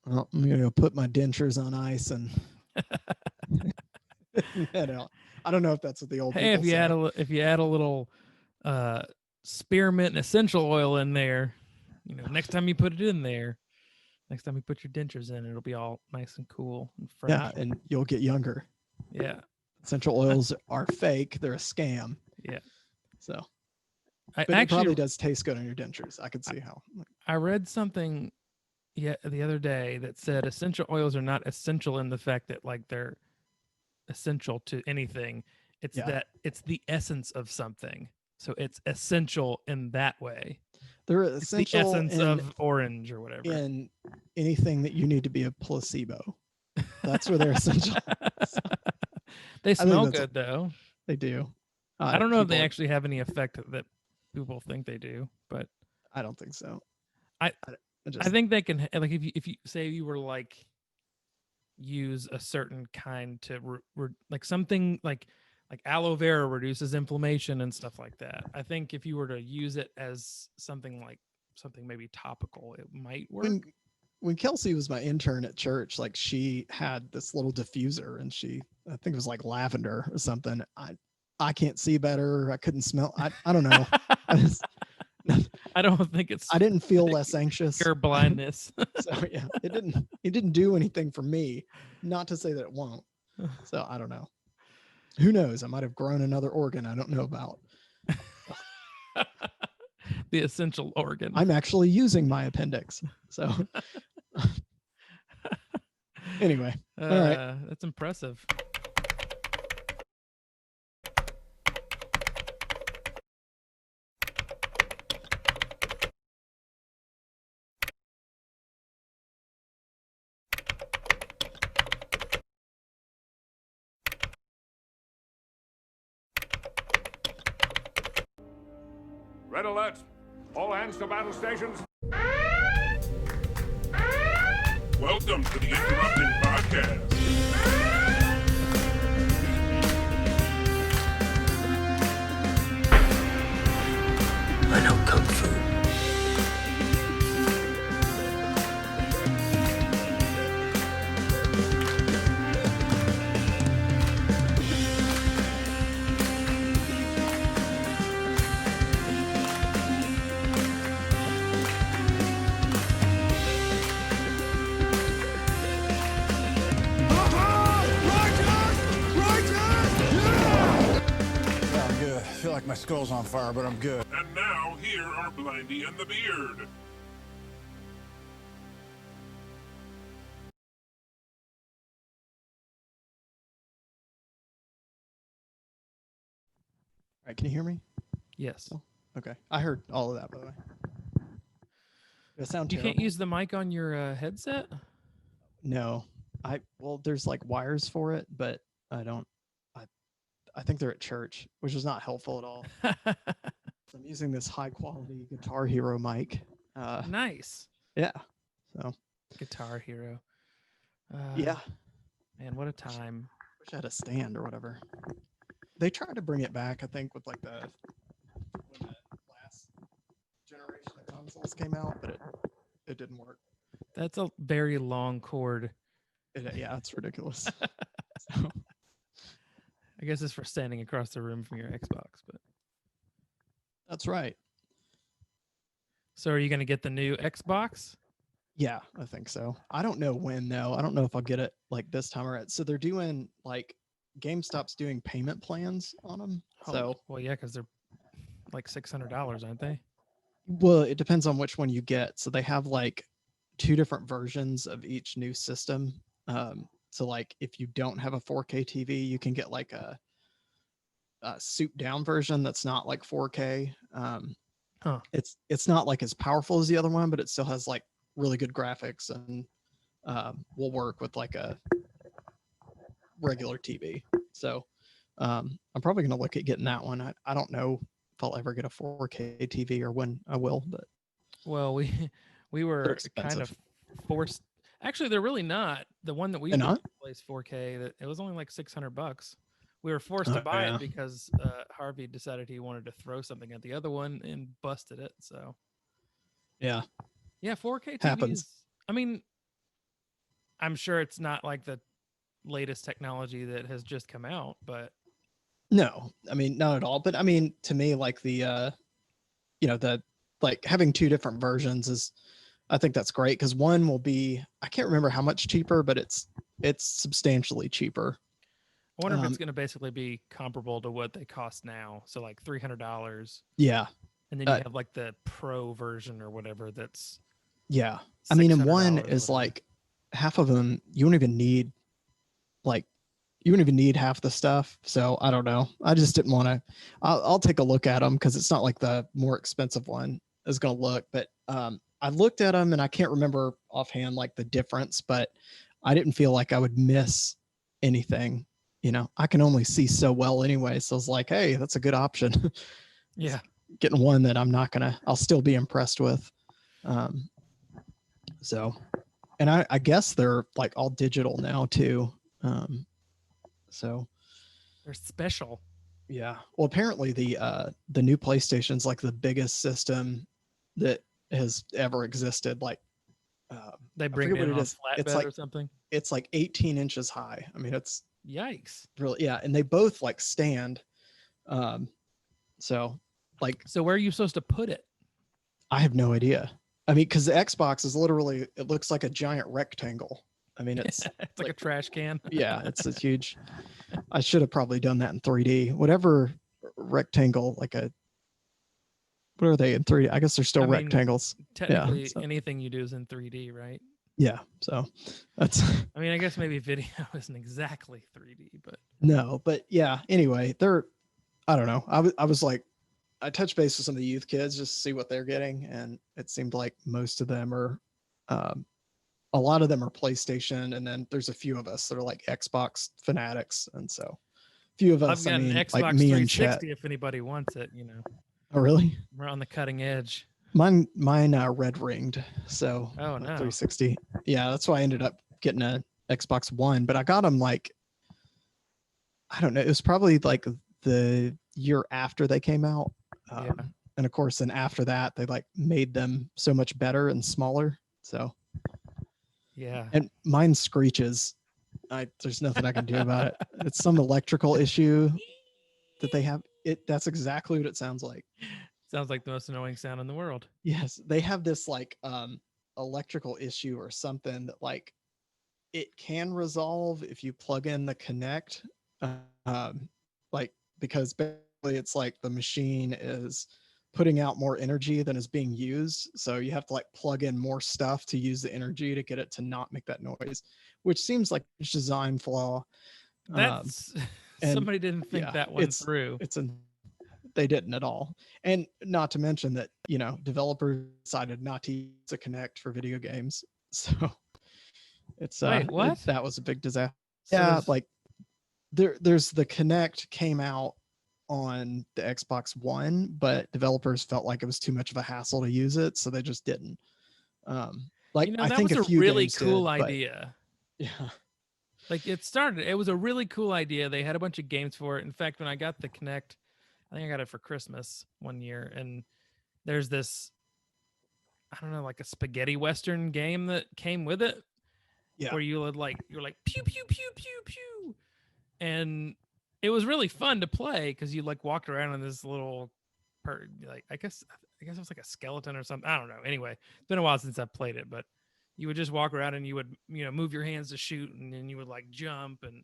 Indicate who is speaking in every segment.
Speaker 1: Well, I'm gonna put my dentures on ice and head out. I don't know if that's what the old
Speaker 2: Hey,
Speaker 1: people say.
Speaker 2: if you add a little uh, spearmint and essential oil in there, next time you put it in there, next time you put your dentures in, it'll be all nice and cool and fresh.
Speaker 1: Yeah, and you'll get younger.
Speaker 2: Yeah,
Speaker 1: Essential oils are fake; they're a scam.
Speaker 2: yeah.
Speaker 1: So,
Speaker 2: I
Speaker 1: but it probably
Speaker 2: actually
Speaker 1: does taste good on your dentures. I could see how.
Speaker 2: I read something the other day that said essential oils are not essential in the fact that like they're essential to anything. It's
Speaker 1: Yeah,
Speaker 2: that it's the essence of something. So it's essential in that way.
Speaker 1: they're
Speaker 2: It's the
Speaker 1: essential
Speaker 2: essence of orange or whatever.
Speaker 1: in anything that you need to be a placebo. That's where they're essential. So,
Speaker 2: They
Speaker 1: I think
Speaker 2: smell
Speaker 1: that's
Speaker 2: good though.
Speaker 1: they do.
Speaker 2: I don't know if they
Speaker 1: People,
Speaker 2: actually have any effect that people think they do, but
Speaker 1: I don't think so.
Speaker 2: I
Speaker 1: I
Speaker 2: I
Speaker 1: just
Speaker 2: think they can like if you say you were like use a certain kind to like something like aloe vera reduces inflammation and stuff like that. I think if you were to use it as something maybe topical, it might work.
Speaker 1: when when Kelsey was my intern at church, like she had this little diffuser, and I think it was like lavender or something. I can't see better. I couldn't smell. I don't know. I just
Speaker 2: I don't think it's
Speaker 1: I didn't feel less anxious.
Speaker 2: pure blindness.
Speaker 1: So yeah, it didn't do anything for me. Not to say that it won't. So I don't know. Who knows? I might have grown another organ I don't know about.
Speaker 2: The essential organ.
Speaker 1: I'm actually using my appendix. So anyway, all right.
Speaker 2: That's impressive.
Speaker 3: Red alert! All hands to battle stations.
Speaker 4: Welcome to the Interrupting Podcast.
Speaker 5: I know Kung Fu.
Speaker 6: I'm good. I feel like my skull's on fire, but I'm good.
Speaker 4: And now, here are Blindy and the Beard.
Speaker 1: All right, can you hear me?
Speaker 2: Yes.
Speaker 1: Oh, okay. I heard all of that, by the way. Does it sound
Speaker 2: You
Speaker 1: terrible?
Speaker 2: can't use the mic on your headset?
Speaker 1: No. Well, there's like wires for it, but I don't. I think they're at church, which is not helpful at all. So I'm using this high quality Guitar Hero mic.
Speaker 2: Nice.
Speaker 1: Yeah. So
Speaker 2: Guitar Hero.
Speaker 1: yeah,
Speaker 2: Man, what a time.
Speaker 1: wish I had a stand or whatever. They tried to bring it back, I think, with like when the last generation of consoles came out, but it didn't work.
Speaker 2: That's a very long cord.
Speaker 1: Yeah, it's ridiculous. So,
Speaker 2: I guess it's for standing across the room from your Xbox, but
Speaker 1: that's right.
Speaker 2: so are you going to get the new Xbox?
Speaker 1: Yeah, I think so. I don't know when though. I don't know if I'll get it like this time or so they're doing like GameStop's doing payment plans on them. So
Speaker 2: well, yeah, because they're like $600, aren't they?
Speaker 1: well, it depends on which one you get. So they have like two different versions of each new system. So like if you don't have a 4K TV, you can get like a souped down version that's not like 4K.
Speaker 2: Huh.
Speaker 1: It's not like as powerful as the other one, but it still has like really good graphics and will work with like a regular TV. So I'm probably gonna look at getting that one. I don't know if I'll ever get a 4K TV or when I will, but
Speaker 2: Well, we were kind of forced. Actually, they're really not. The one that we
Speaker 1: They're not?
Speaker 2: plays 4K. That it was only like $600. We were forced to
Speaker 1: Oh,
Speaker 2: buy
Speaker 1: yeah.
Speaker 2: it because Harvey decided he wanted to throw something at the other one and busted it. So
Speaker 1: yeah,
Speaker 2: yeah, 4K TVs.
Speaker 1: Happens.
Speaker 2: I mean, I'm sure it's not like the latest technology that has just come out, but
Speaker 1: No, I mean, not at all. But I mean, to me, like the the like having two different versions is, I think that's great, because one will be, I can't remember how much cheaper, but it's substantially cheaper.
Speaker 2: I wonder if it's going to basically be comparable to what they cost now. So like $300,
Speaker 1: Yeah.
Speaker 2: and then you have like the pro version or whatever. That's
Speaker 1: Yeah. I mean, and one
Speaker 2: $600 or
Speaker 1: is
Speaker 2: whatever.
Speaker 1: like half of them, you wouldn't even need half the stuff. So I don't know. I just didn't want to, I'll take a look at them, because it's not like the more expensive one is going to look, but I looked at them and I can't remember offhand like the difference, but I didn't feel like I would miss anything. I can only see so well anyway. So I was like, hey, that's a good option.
Speaker 2: Yeah.
Speaker 1: Getting one that I'll still be impressed with. So, and I guess they're like all digital now too. So
Speaker 2: They're special.
Speaker 1: yeah. Well, apparently the new PlayStation's like the biggest system that has ever existed. Like,
Speaker 2: They bring it in on
Speaker 1: It's
Speaker 2: flatbed
Speaker 1: like
Speaker 2: or something.
Speaker 1: It's like 18 inches high. I mean, it's
Speaker 2: Yikes.
Speaker 1: really, yeah. And they both like stand. So like,
Speaker 2: So where are you supposed to put it?
Speaker 1: I have no idea. I mean, because the Xbox is literally, it looks like a giant rectangle. I mean, it's
Speaker 2: It's like a trash can.
Speaker 1: yeah, it's huge. I should have probably done that in 3D. Whatever rectangle, like what are they in 3D? I guess they're still
Speaker 2: I mean,
Speaker 1: rectangles.
Speaker 2: Technically,
Speaker 1: so-
Speaker 2: anything you do is in 3D, right?
Speaker 1: Yeah. So that's
Speaker 2: I mean, I guess maybe video isn't exactly 3D, but
Speaker 1: no, but yeah. Anyway, I don't know. I was like, I touched base with some of the youth kids just to see what they're getting, and it seemed like most of them are, a lot of them are PlayStation, and then there's a few of us that are like Xbox fanatics, and so a few of
Speaker 2: I've
Speaker 1: us.
Speaker 2: got
Speaker 1: I mean,
Speaker 2: an Xbox
Speaker 1: like me and
Speaker 2: 360
Speaker 1: Chet.
Speaker 2: if anybody wants it.
Speaker 1: Oh, really?
Speaker 2: We're on the cutting edge.
Speaker 1: Mine red ringed. So
Speaker 2: Oh, no.
Speaker 1: 360. Yeah, that's why I ended up getting a Xbox One, but I got them like, I don't know. It was probably like the year after they came out.
Speaker 2: Yeah.
Speaker 1: And of course, then after that, they like made them so much better and smaller. So,
Speaker 2: Yeah.
Speaker 1: and mine screeches. There's nothing I can do about it. It's some electrical issue that they have. That's exactly what it sounds like.
Speaker 2: Sounds like the most annoying sound in the world.
Speaker 1: Yes, they have this like electrical issue or something that like it can resolve if you plug in the Connect. Like, because basically it's like the machine is putting out more energy than is being used, so you have to like plug in more stuff to use the energy to get it to not make that noise, which seems like a design flaw.
Speaker 2: That's
Speaker 1: and
Speaker 2: somebody didn't think
Speaker 1: yeah,
Speaker 2: that one through.
Speaker 1: They didn't at all. And not to mention that, developers decided not to use a Connect for video games. So it's
Speaker 2: Wait, what?
Speaker 1: that was a big disaster.
Speaker 2: So
Speaker 1: Yeah,
Speaker 2: there's-
Speaker 1: like there's the Connect came out on the Xbox One, but developers felt like it was too much of a hassle to use it, so they just didn't. Like, I
Speaker 2: that
Speaker 1: think
Speaker 2: was
Speaker 1: a few
Speaker 2: really
Speaker 1: games
Speaker 2: cool
Speaker 1: did, but-
Speaker 2: idea.
Speaker 1: yeah.
Speaker 2: Like it was a really cool idea. They had a bunch of games for it. In fact, when I got the Kinect, I think I got it for Christmas one year, and there's this, I don't know, like a spaghetti western game that came with it.
Speaker 1: Yeah.
Speaker 2: Where you're like pew pew pew pew pew, and it was really fun to play because you like walked around in this little, like I guess it was like a skeleton or something. I don't know. Anyway, it's been a while since I've played it, but you would just walk around and you would move your hands to shoot, and then you would like jump, and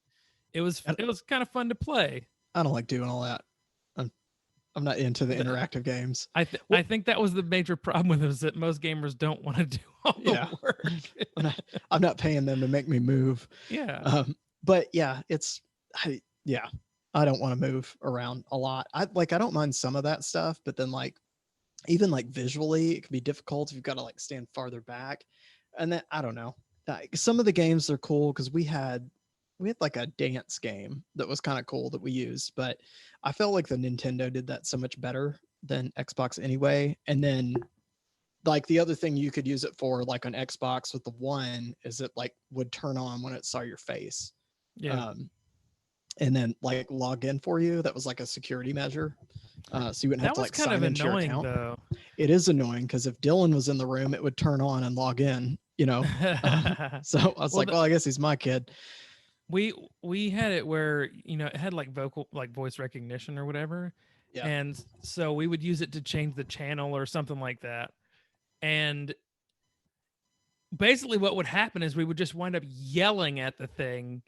Speaker 2: it was kind of fun to play.
Speaker 1: I don't like doing all that. I'm not into the interactive games.
Speaker 2: I think that was the major problem with it, is that most gamers don't want to do all the work.
Speaker 1: I'm not paying them to make me move.
Speaker 2: Yeah.
Speaker 1: But yeah, I don't want to move around a lot. I don't mind some of that stuff, but then like even like visually, it can be difficult if you've got to like stand farther back. And then I don't know. Some of the games are cool because we had like a dance game that was kind of cool that we used, but I felt like the Nintendo did that so much better than Xbox anyway. And then like the other thing you could use it for, like on Xbox with the One, is it like would turn on when it saw your face.
Speaker 2: Yeah.
Speaker 1: And then like log in for you. That was like a security measure. So you wouldn't have
Speaker 2: That
Speaker 1: to
Speaker 2: was
Speaker 1: like
Speaker 2: kind
Speaker 1: sign
Speaker 2: of
Speaker 1: into your
Speaker 2: annoying
Speaker 1: account.
Speaker 2: though.
Speaker 1: It is annoying because if Dylan was in the room, it would turn on and log in, you know. So I was
Speaker 2: Well,
Speaker 1: like, well, I guess he's my kid.
Speaker 2: we had it where it had like voice recognition or whatever,
Speaker 1: Yeah.
Speaker 2: and so we would use it to change the channel or something like that. And basically, what would happen is we would just wind up yelling at the thing,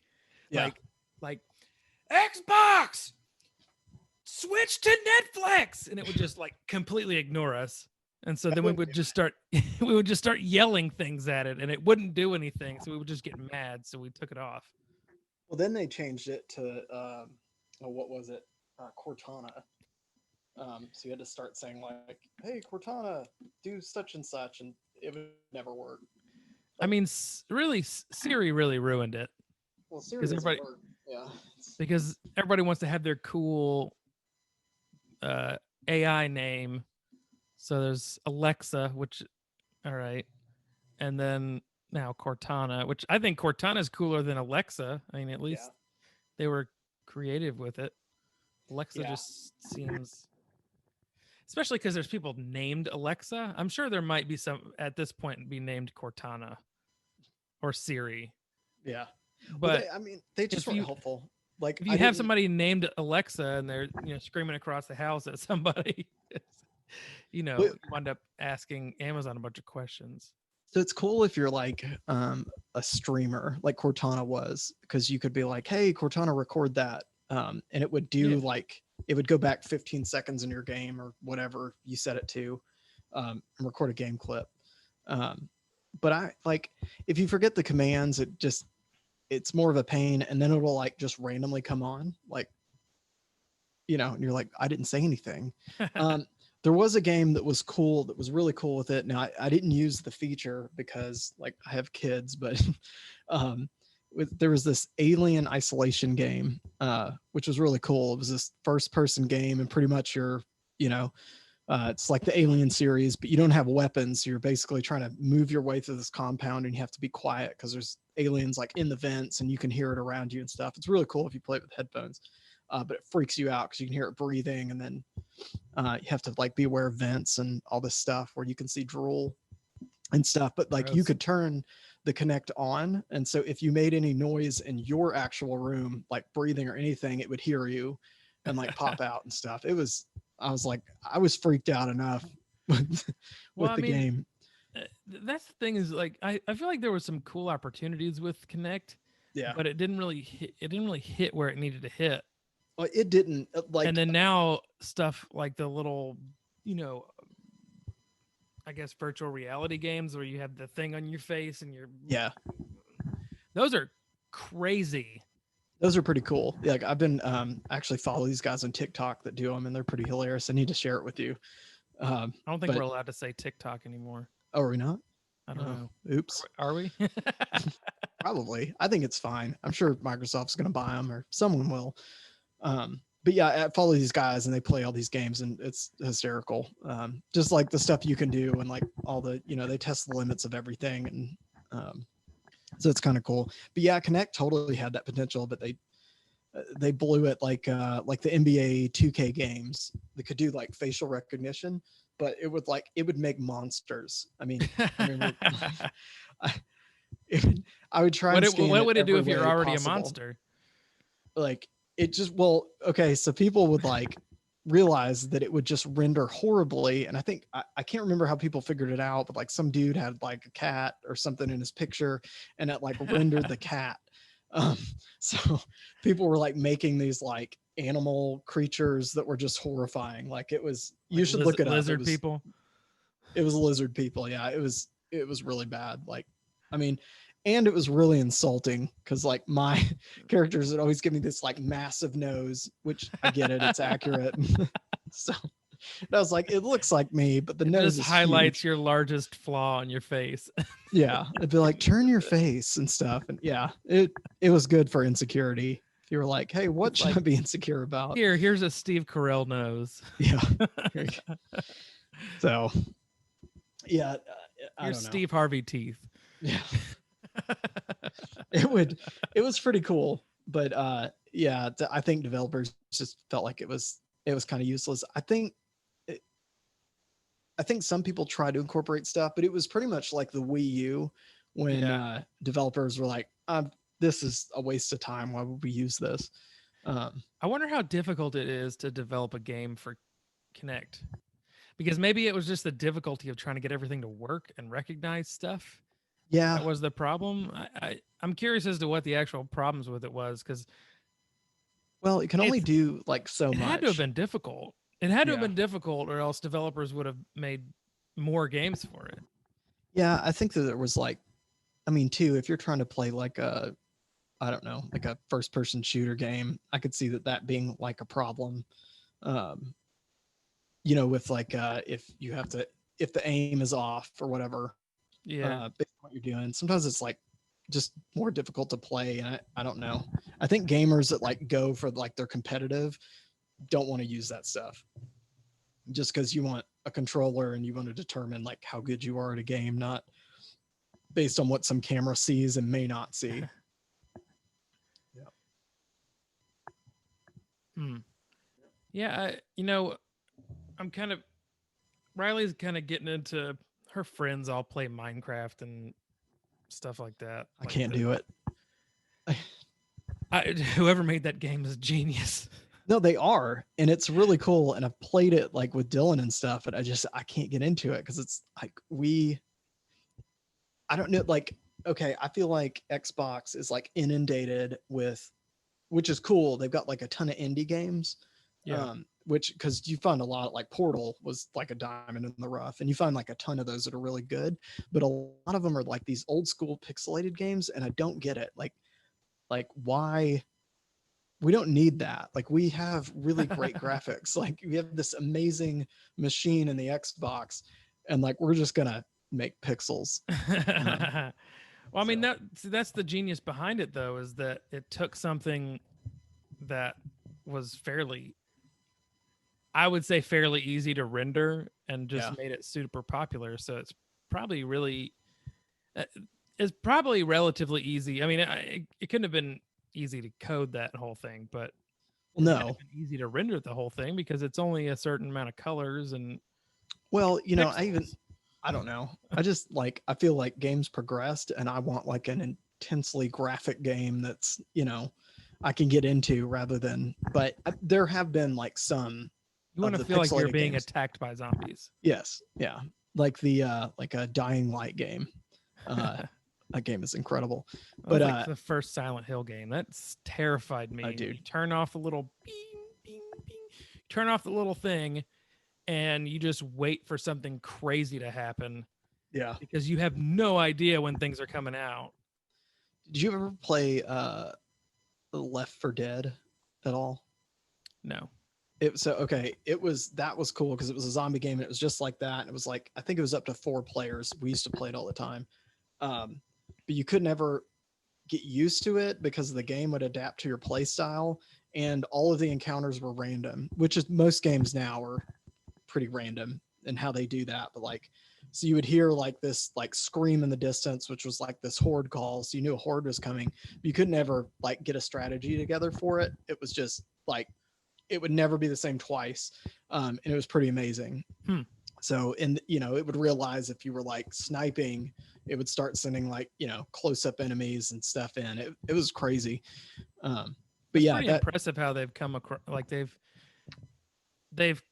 Speaker 1: Yeah.
Speaker 2: like Xbox, switch to Netflix, and it would just like completely ignore us. And so then we would just start yelling things at it, and it wouldn't do anything. So we would just get mad. So we took it off.
Speaker 1: Well, then they changed it to what was it? Cortana. So you had to start saying like, "Hey, Cortana, do such and such," and it would never work.
Speaker 2: I mean, really, Siri really ruined it.
Speaker 1: Well, Siri doesn't
Speaker 2: everybody-
Speaker 1: work. Yeah.
Speaker 2: because everybody wants to have their cool AI name. So there's Alexa, which, all right, and then now Cortana, which I think Cortana is cooler than Alexa. I mean, at least they were creative with it. Alexa just seems, especially because there's people named Alexa. I'm sure there might be some at this point be named Cortana or Siri.
Speaker 1: Yeah.
Speaker 2: But
Speaker 1: I mean, they just weren't helpful. Like,
Speaker 2: if you have somebody named Alexa and they're screaming across the house at somebody, you wind up asking Amazon a bunch of questions.
Speaker 1: So it's cool if you're like a streamer, like Cortana was, because you could be like, "Hey, Cortana, record that," and it would do like it would go back 15 seconds in your game or whatever you set it to, and record a game clip. But I like if you forget the commands, it's more of a pain, and then it'll like just randomly come on, like, and you're like, I didn't say anything. There was a game that was cool, that was really cool with it. Now I didn't use the feature because like I have kids, but there was this alien isolation game, which was really cool. It was this first person game, and pretty much it's like the Alien series, but you don't have weapons. So you're basically trying to move your way through this compound, and you have to be quiet because there's aliens like in the vents, and you can hear it around you and stuff. It's really cool if you play it with headphones, but it freaks you out because you can hear it breathing, and then you have to like be aware of vents and all this stuff where you can see drool and stuff. But like you could turn the Kinect on, and so if you made any noise in your actual room, like breathing or anything, it would hear you and like pop out and stuff. I was freaked out enough with the game.
Speaker 2: That's the thing is like I feel like there was some cool opportunities with Kinect, but it didn't really hit where it needed to hit.
Speaker 1: Well, it didn't like.
Speaker 2: And then now stuff like the little, I guess virtual reality games where you have the thing on your face and those are crazy.
Speaker 1: Those are pretty cool. Like I've been actually follow these guys on TikTok that do them, and they're pretty hilarious. I need to share it with you.
Speaker 2: I don't think we're allowed to say TikTok anymore.
Speaker 1: Oh, are we not?
Speaker 2: I don't know.
Speaker 1: Oops.
Speaker 2: Are we?
Speaker 1: Probably. I think it's fine. I'm sure Microsoft's going to buy them, or someone will. But yeah, I follow these guys, and they play all these games, and it's hysterical. Just like the stuff you can do, and like all the, they test the limits of everything, and so it's kind of cool. But yeah, Kinect totally had that potential, but they blew it like the NBA 2K games that could do like facial recognition, but it would make monsters. I mean I would try.
Speaker 2: What would it do if you're already a monster?
Speaker 1: Like it just, well, okay, so people would like realize that it would just render horribly, and I think I can't remember how people figured it out, but like some dude had like a cat or something in his picture, and it like rendered the cat. So people were like making these like animal creatures that were just horrifying. Like it was, you should look it up.
Speaker 2: Lizard people.
Speaker 1: It was lizard people. Yeah, it was really bad. Like, I mean, and it was really insulting because like my characters would always give me this like massive nose, which I get it, it's accurate. So I was like, it looks like me, but the nose
Speaker 2: just
Speaker 1: is
Speaker 2: highlights
Speaker 1: huge.
Speaker 2: your largest flaw on your face.
Speaker 1: Yeah, it'd be like turn your face and stuff, and yeah, it was good for insecurity. If you were like, hey, what should I be insecure about?
Speaker 2: Here's a Steve Carell nose.
Speaker 1: Yeah. So yeah,
Speaker 2: here's Steve Harvey teeth.
Speaker 1: Yeah. It was pretty cool, but yeah, I think developers just felt like it was kind of useless. I think I think some people try to incorporate stuff, but it was pretty much like the Wii U when developers were like, this is a waste of time. Why would we use this?
Speaker 2: I wonder how difficult it is to develop a game for Kinect, because maybe it was just the difficulty of trying to get everything to work and recognize stuff.
Speaker 1: Yeah.
Speaker 2: That was the problem. I'm curious as to what the actual problems with it was, because
Speaker 1: Well, it can only do like so
Speaker 2: it
Speaker 1: much.
Speaker 2: had to have been difficult. It had to have
Speaker 1: Yeah.
Speaker 2: been difficult, or else developers would have made more games for it.
Speaker 1: Yeah, I think that there was like, I mean, too, if you're trying to play like I don't know, like a first person shooter game, I could see that being like a problem. You know, with like if the aim is off or whatever,
Speaker 2: Yeah.
Speaker 1: based on what you're doing, sometimes it's like just more difficult to play. And I don't know. I think gamers that like go for like they're competitive don't want to use that stuff just because you want a controller and you want to determine like how good you are at a game, not based on what some camera sees and may not see.
Speaker 2: Yeah, I'm kind of Riley's kind of getting into her friends all play Minecraft and stuff like that.
Speaker 1: I can't do it.
Speaker 2: Whoever made that game is a genius.
Speaker 1: No, they are, and it's really cool. And I've played it like with Dylan and stuff, but I can't get into it because it's like I don't know, like, okay, I feel like Xbox is like inundated with, which is cool. They've got like a ton of indie games.
Speaker 2: Yeah.
Speaker 1: Which because you find a lot like Portal was like a diamond in the rough, and you find like a ton of those that are really good, but a lot of them are like these old school pixelated games, and I don't get it. Like why? We don't need that. Like we have really great graphics. Like we have this amazing machine in the Xbox, and like we're just gonna make pixels.
Speaker 2: Well, I mean, that's the genius behind it, though, is that it took something that was I would say fairly easy to render and just made it super popular. So it's probably relatively easy. I mean, it couldn't have been easy to code that whole thing, but
Speaker 1: No,
Speaker 2: easy to render the whole thing because it's only a certain amount of colors and.
Speaker 1: Well, you know, I don't know. I just like, I feel like games progressed and I want like an intensely graphic game that's, you know, I can get into rather than, but there have been like some.
Speaker 2: You want to feel like you're being attacked by zombies.
Speaker 1: Yes. Yeah. Like like a Dying Light game. That game is incredible. But
Speaker 2: like the first Silent Hill game, that's terrified me.
Speaker 1: Dude.
Speaker 2: You turn off the little bing, bing, bing, turn off the little thing, and you just wait for something crazy to happen.
Speaker 1: Yeah.
Speaker 2: Because you have no idea when things are coming out.
Speaker 1: Did you ever play Left 4 Dead at all?
Speaker 2: No.
Speaker 1: That was cool because it was a zombie game and it was just like that. And it was like, I think it was up to 4 players. We used to play it all the time. But you could never get used to it because the game would adapt to your play style and all of the encounters were random, which is most games now are pretty random in how they do that. But like, so you would hear like this like scream in the distance, which was like this horde call. So you knew a horde was coming. But you could never like get a strategy together for it. It was just like, it would never be the same twice. And it was pretty amazing. So, and you know, it would realize if you were like sniping, it would start sending like, you know, close up enemies and stuff in. It was crazy. But
Speaker 2: it's
Speaker 1: yeah,
Speaker 2: pretty impressive how they've come across, like they've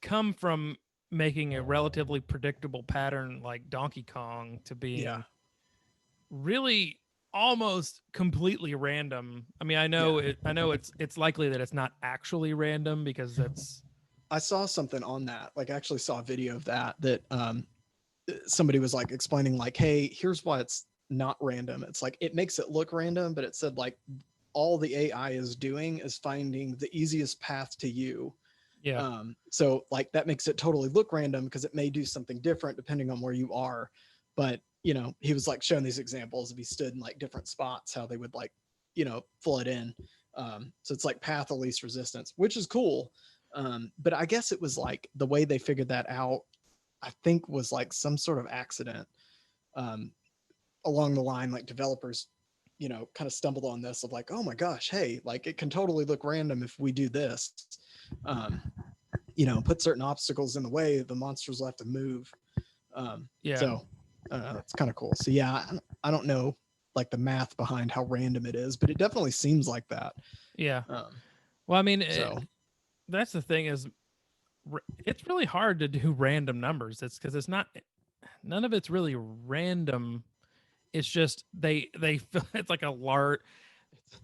Speaker 2: come from making a relatively predictable pattern like Donkey Kong to being really almost completely random. I mean, I know it's likely that it's not actually random because
Speaker 1: I saw something on that. Like I actually saw a video of that somebody was like explaining like, hey, here's why it's not random. It's like, it makes it look random, but it said like all the AI is doing is finding the easiest path to you.
Speaker 2: Yeah.
Speaker 1: So like that makes it totally look random because it may do something different depending on where you are. But, you know, he was like showing these examples if he stood in like different spots, how they would like, you know, flood in. So it's like path of least resistance, which is cool. But I guess it was like the way they figured that out, I think was like some sort of accident along the line, like developers, you know, kind of stumbled on this of like, oh my gosh, hey, like it can totally look random if we do this. put certain obstacles in the way, the monsters will have to move.
Speaker 2: Yeah.
Speaker 1: So it's kind of cool. So yeah, I don't know like the math behind how random it is, but it definitely seems like that.
Speaker 2: Yeah. Well, I mean,
Speaker 1: So
Speaker 2: that's the thing is, it's really hard to do random numbers. It's because none of it's really random. It's just they it's like a large.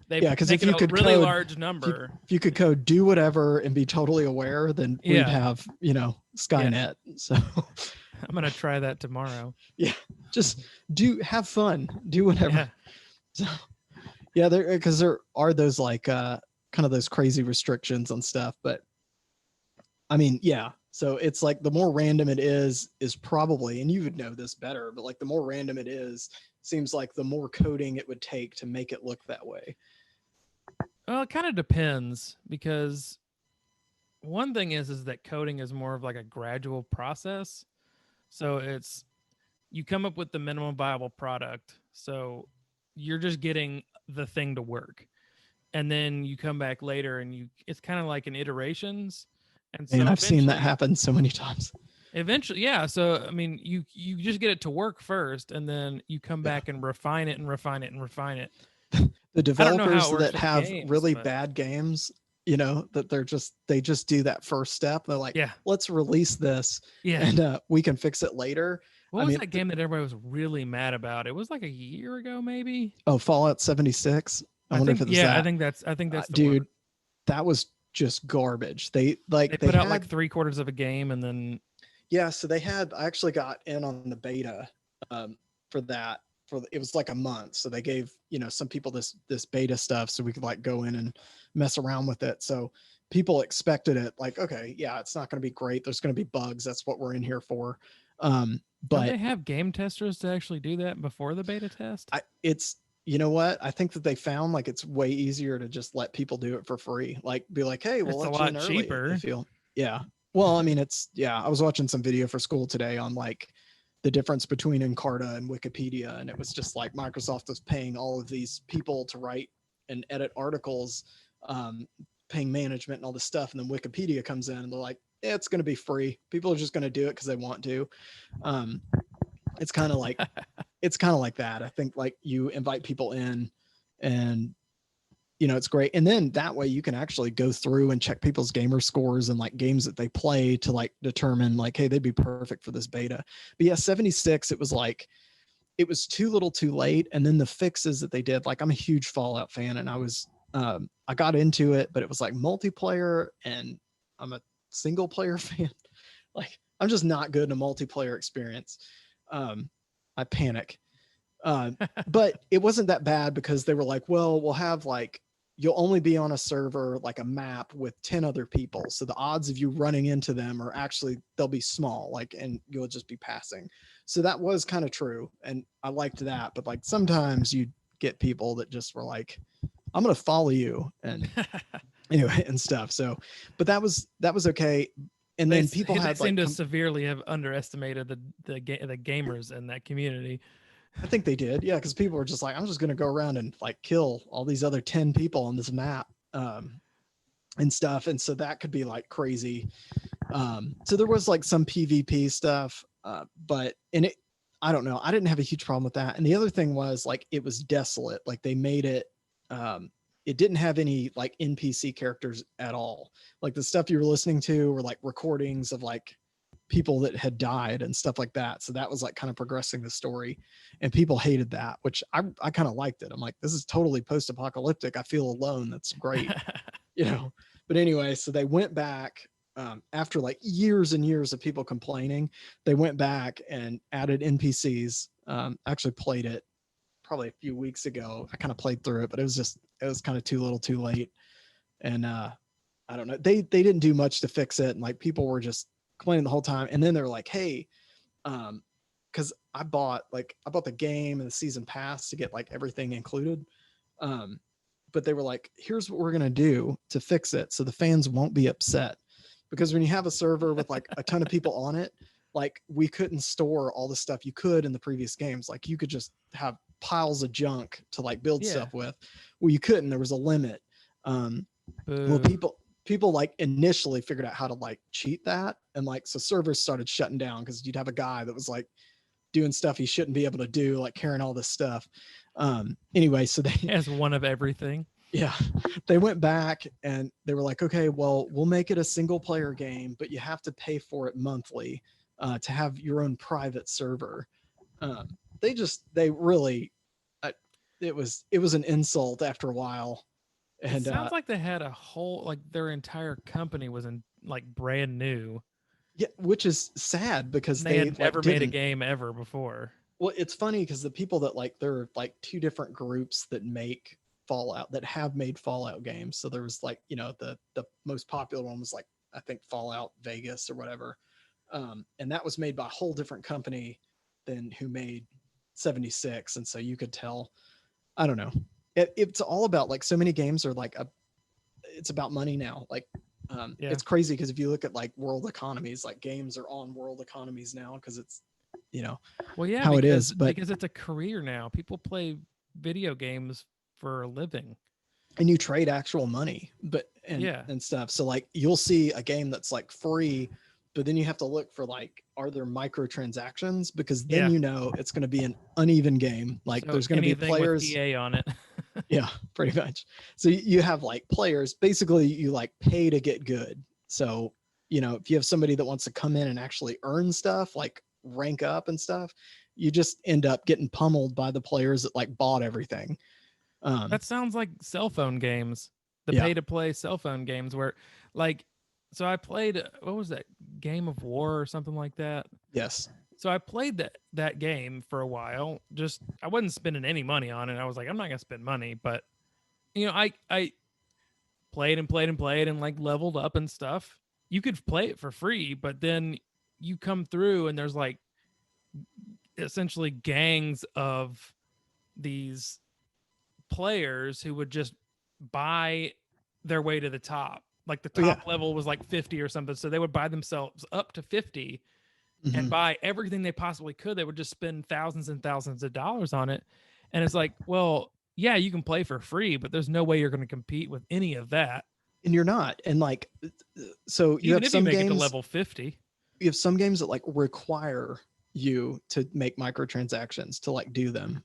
Speaker 2: They
Speaker 1: yeah, because
Speaker 2: make
Speaker 1: if
Speaker 2: it
Speaker 1: you
Speaker 2: a
Speaker 1: could
Speaker 2: really
Speaker 1: code,
Speaker 2: large number.
Speaker 1: if you could code do whatever and be totally aware, then we'd
Speaker 2: Yeah.
Speaker 1: have Skynet. So
Speaker 2: I'm gonna try that tomorrow.
Speaker 1: yeah, just have fun, do whatever.
Speaker 2: Yeah.
Speaker 1: So yeah, because there are those like kind of those crazy restrictions on stuff, but I mean, yeah. So it's like the more random it is probably, and you would know this better, but like the more random it is, seems like the more coding it would take to make it look that way.
Speaker 2: Well, it kind of depends, because one thing is that coding is more of like a gradual process. So it's, you come up with the minimum viable product. So you're just getting the thing to work. And then you come back later and it's kind of like in iterations. And so
Speaker 1: And I've seen that
Speaker 2: eventually-
Speaker 1: happen so many times.
Speaker 2: Eventually, yeah. So I mean, you just get it to work first, and then you come back and refine it and refine it and refine it.
Speaker 1: The developers
Speaker 2: works
Speaker 1: that
Speaker 2: with
Speaker 1: have
Speaker 2: games,
Speaker 1: really
Speaker 2: but-
Speaker 1: bad games, that they just do that first step. They're like,
Speaker 2: Yeah.
Speaker 1: let's release this
Speaker 2: Yeah.
Speaker 1: and we can fix it later.
Speaker 2: What
Speaker 1: I
Speaker 2: was
Speaker 1: mean,
Speaker 2: that game that everybody was really mad about? It was like a year ago, maybe.
Speaker 1: Oh, Fallout 76. I wonder if it was that.
Speaker 2: I think that's the
Speaker 1: dude,
Speaker 2: one.
Speaker 1: that was just garbage. They
Speaker 2: Put out
Speaker 1: had,
Speaker 2: like 3/4 of a game, and then
Speaker 1: yeah, so I actually got in on the beta for that. It was like a month, so they gave some people this beta stuff so we could like go in and mess around with it. So people expected it like, okay, yeah, it's not going to be great, there's going to be bugs, that's what we're in here for.
Speaker 2: don't
Speaker 1: But
Speaker 2: they have game testers to actually do that before the beta test?
Speaker 1: it's what I think that they found, like it's way easier to just let people do it for free, like be like, hey, we'll
Speaker 2: It's a
Speaker 1: let you
Speaker 2: lot
Speaker 1: in early
Speaker 2: cheaper.
Speaker 1: if you yeah. Well, I mean, I was watching some video for school today on like the difference between Encarta and Wikipedia, and it was just like Microsoft was paying all of these people to write and edit articles, paying management and all this stuff, and then Wikipedia comes in and they're like, it's going to be free, people are just going to do it because they want to. It's kind of like that. I think like you invite people in and it's great, and then that way you can actually go through and check people's gamer scores and like games that they play to like determine like, hey, they'd be perfect for this beta. But yeah, 76, it was like it was too little too late. And then the fixes that they did, like I'm a huge Fallout fan, and I got into it, but it was like multiplayer, and I'm a single player fan. Like I'm just not good in a multiplayer experience. I panic. But it wasn't that bad because they were like, well, we'll have like, you'll only be on a server, like a map with 10 other people. So the odds of you running into them are actually, they'll be small, like, and you'll just be passing. So that was kind of true. And I liked that. But like, sometimes you get people that just were like, I'm going to follow you. And anyway, and stuff. So, but that was okay. And then people
Speaker 2: they
Speaker 1: had
Speaker 2: seem
Speaker 1: like,
Speaker 2: to severely have underestimated the gamers in that community.
Speaker 1: I think they did. Yeah. Cause people were just like, I'm just going to go around and like kill all these other 10 people on this map, and stuff. And so that could be like crazy. So there was like some PvP stuff, but I don't know. I didn't have a huge problem with that. And the other thing was like, it was desolate. Like they made it, it didn't have any like NPC characters at all. Like the stuff you were listening to were like recordings of like people that had died and stuff like that. So that was like kind of progressing the story, and people hated that, which I kind of liked it. I'm like, this is totally post-apocalyptic. I feel alone. That's great. But anyway, so they went back after like years and years of people complaining. They went back and added NPCs. Actually played it probably a few weeks ago. I kind of played through it, but it was kind of too little too late. And I don't know, they didn't do much to fix it, and like people were just complaining the whole time. And then they're like, hey, because I bought the game and the season pass to get like everything included, but they were like, here's what we're gonna do to fix it so the fans won't be upset, because when you have a server with like a ton of people on it, like we couldn't store all the stuff you could in the previous games. Like you could just have piles of junk to like build stuff with. Well, you couldn't. There was a limit. Well, people like initially figured out how to like cheat that, and like so servers started shutting down because you'd have a guy that was like doing stuff he shouldn't be able to do, like carrying all this stuff. Anyway, so they
Speaker 2: As one of everything.
Speaker 1: yeah, they went back and they were like, okay, well, we'll make it a single player game, but you have to pay for it monthly to have your own private server. They really, it was an insult after a while.
Speaker 2: It
Speaker 1: And
Speaker 2: sounds like they had a whole, like their entire company was in like brand new.
Speaker 1: yeah, which is sad because
Speaker 2: They had
Speaker 1: like,
Speaker 2: never made a
Speaker 1: didn't.
Speaker 2: game ever before.
Speaker 1: Well, it's funny because the people that like, there are like two different groups that make Fallout, that have made Fallout games. So there was like, you know, the most popular one was like, I think Fallout Vegas or whatever. And that was made by a whole different company than who made 76. And so you could tell, I don't know. It's all about like, so many games are like it's about money now. Like,
Speaker 2: Yeah.
Speaker 1: it's crazy because if you look at like world economies, like games are on world economies now because it's, you know,
Speaker 2: Well, yeah,
Speaker 1: how it
Speaker 2: because,
Speaker 1: is. But
Speaker 2: because it's a career now. People play video games for a living.
Speaker 1: and you trade actual money, but
Speaker 2: Yeah.
Speaker 1: and stuff. So like you'll see a game that's like free, but then you have to look for like, are there microtransactions? Because then
Speaker 2: Yeah.
Speaker 1: you know it's going to be an uneven game. Like
Speaker 2: So
Speaker 1: there's going to be
Speaker 2: anything with
Speaker 1: players.
Speaker 2: EA on it.
Speaker 1: Yeah, pretty much. So you have like players, basically you like pay to get good. So, you know, if you have somebody that wants to come in and actually earn stuff, like rank up and stuff, you just end up getting pummeled by the players that like bought everything.
Speaker 2: That sounds like cell phone games, the
Speaker 1: Yeah.
Speaker 2: pay to play cell phone games where like, so I played, what was that, Game of War or something like that?
Speaker 1: Yes.
Speaker 2: So I played that game for a while. Just I wasn't spending any money on it. I was like, I'm not gonna spend money, but you know, I played and played and played and like leveled up and stuff. You could play it for free, but then you come through and there's like essentially gangs of these players who would just buy their way to the top. Like the
Speaker 1: Oh, yeah.
Speaker 2: top level was like 50 or something. So they would buy themselves up to 50 and
Speaker 1: Mhm.
Speaker 2: buy everything they possibly could. They would just spend thousands and thousands of dollars on it. And it's like, well, yeah, you can play for free, but there's no way you're going to compete with any of that.
Speaker 1: And you're not. And like, so you
Speaker 2: Even
Speaker 1: have
Speaker 2: if
Speaker 1: some
Speaker 2: you make it to
Speaker 1: games,
Speaker 2: level 50.
Speaker 1: you have some games that like require you to make microtransactions to like do them.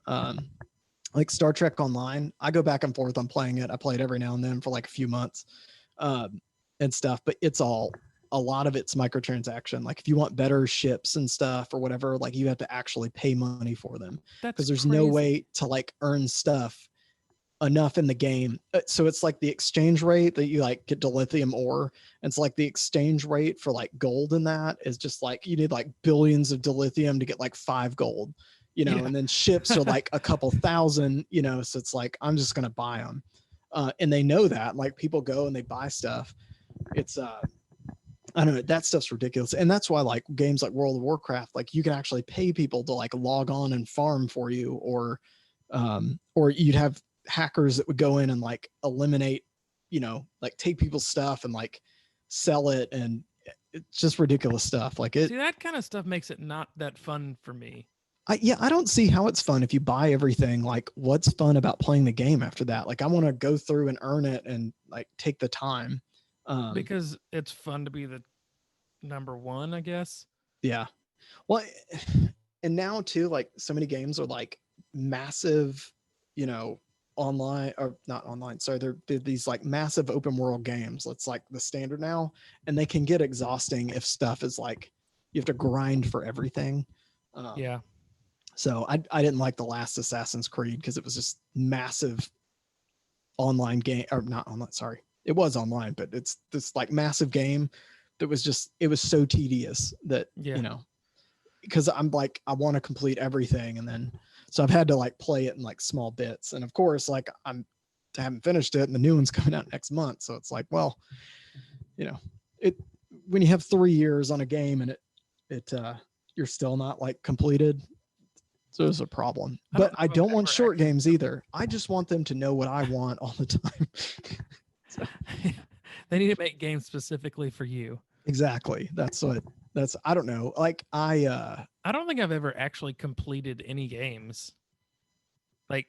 Speaker 1: Like Star Trek Online, I go back and forth on playing it. I play it every now and then for like a few months, and stuff, but a lot of it's microtransaction. Like if you want better ships and stuff or whatever, like you have to actually pay money for them
Speaker 2: That's
Speaker 1: because there's
Speaker 2: crazy.
Speaker 1: no way to like earn stuff enough in the game. So it's like the exchange rate that you like get dilithium ore. It's like the exchange rate for like gold in that is just like you need like billions of dilithium to get like 5 gold, you know,
Speaker 2: Yeah.
Speaker 1: and then ships are like a couple thousand, you know, so it's like I'm just gonna buy them. And they know that like people go and they buy stuff. It's I don't know, that stuff's ridiculous. And that's why like games like World of Warcraft, like you can actually pay people to like log on and farm for you, or you'd have hackers that would go in and like eliminate, you know, like take people's stuff and like sell it, and it's just ridiculous stuff. Like it,
Speaker 2: See, that kind of stuff makes it not that fun for me.
Speaker 1: I don't see how it's fun if you buy everything. Like what's fun about playing the game after that? Like I want to go through and earn it and like take the time.
Speaker 2: Because it's fun to be the number one, I guess.
Speaker 1: Yeah. Well, and now too, like so many games are like massive, you know, online or not online. Sorry, they're these like massive open world games. That's like the standard now, and they can get exhausting if stuff is like you have to grind for everything.
Speaker 2: Yeah.
Speaker 1: So I didn't like the last Assassin's Creed because it was just massive online game, or not online. Sorry, it was online, but it's this like massive game that was just, it was so tedious that,
Speaker 2: Yeah.
Speaker 1: you know, because I'm like, I want to complete everything. And then, so I've had to like play it in like small bits. And of course, like I haven't finished it and the new one's coming out next month. So it's like, well, you know, when you have 3 years on a game and you're still not like completed. So it's a problem, but I don't want short games either. I just want them to know what I want all the time.
Speaker 2: They need to make games specifically for you.
Speaker 1: Exactly. I don't know. Like
Speaker 2: I don't think I've ever actually completed any games. Like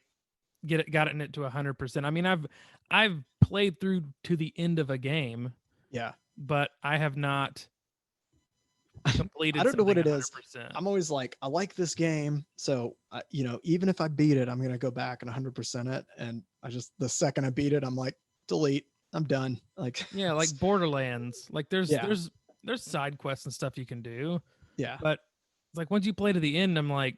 Speaker 2: gotten it to 100%. I mean, I've played through to the end of a game,
Speaker 1: Yeah.
Speaker 2: but I have not completed.
Speaker 1: I don't know what
Speaker 2: something
Speaker 1: it is.
Speaker 2: 100%.
Speaker 1: I'm always like, I like this game. So, even if I beat it, I'm going to go back and 100% it. And the second I beat it, I'm like, delete. I'm done. Like,
Speaker 2: Yeah, like Borderlands. Like
Speaker 1: Yeah.
Speaker 2: there's side quests and stuff you can do,
Speaker 1: yeah.
Speaker 2: but it's like once you play to the end, I'm like,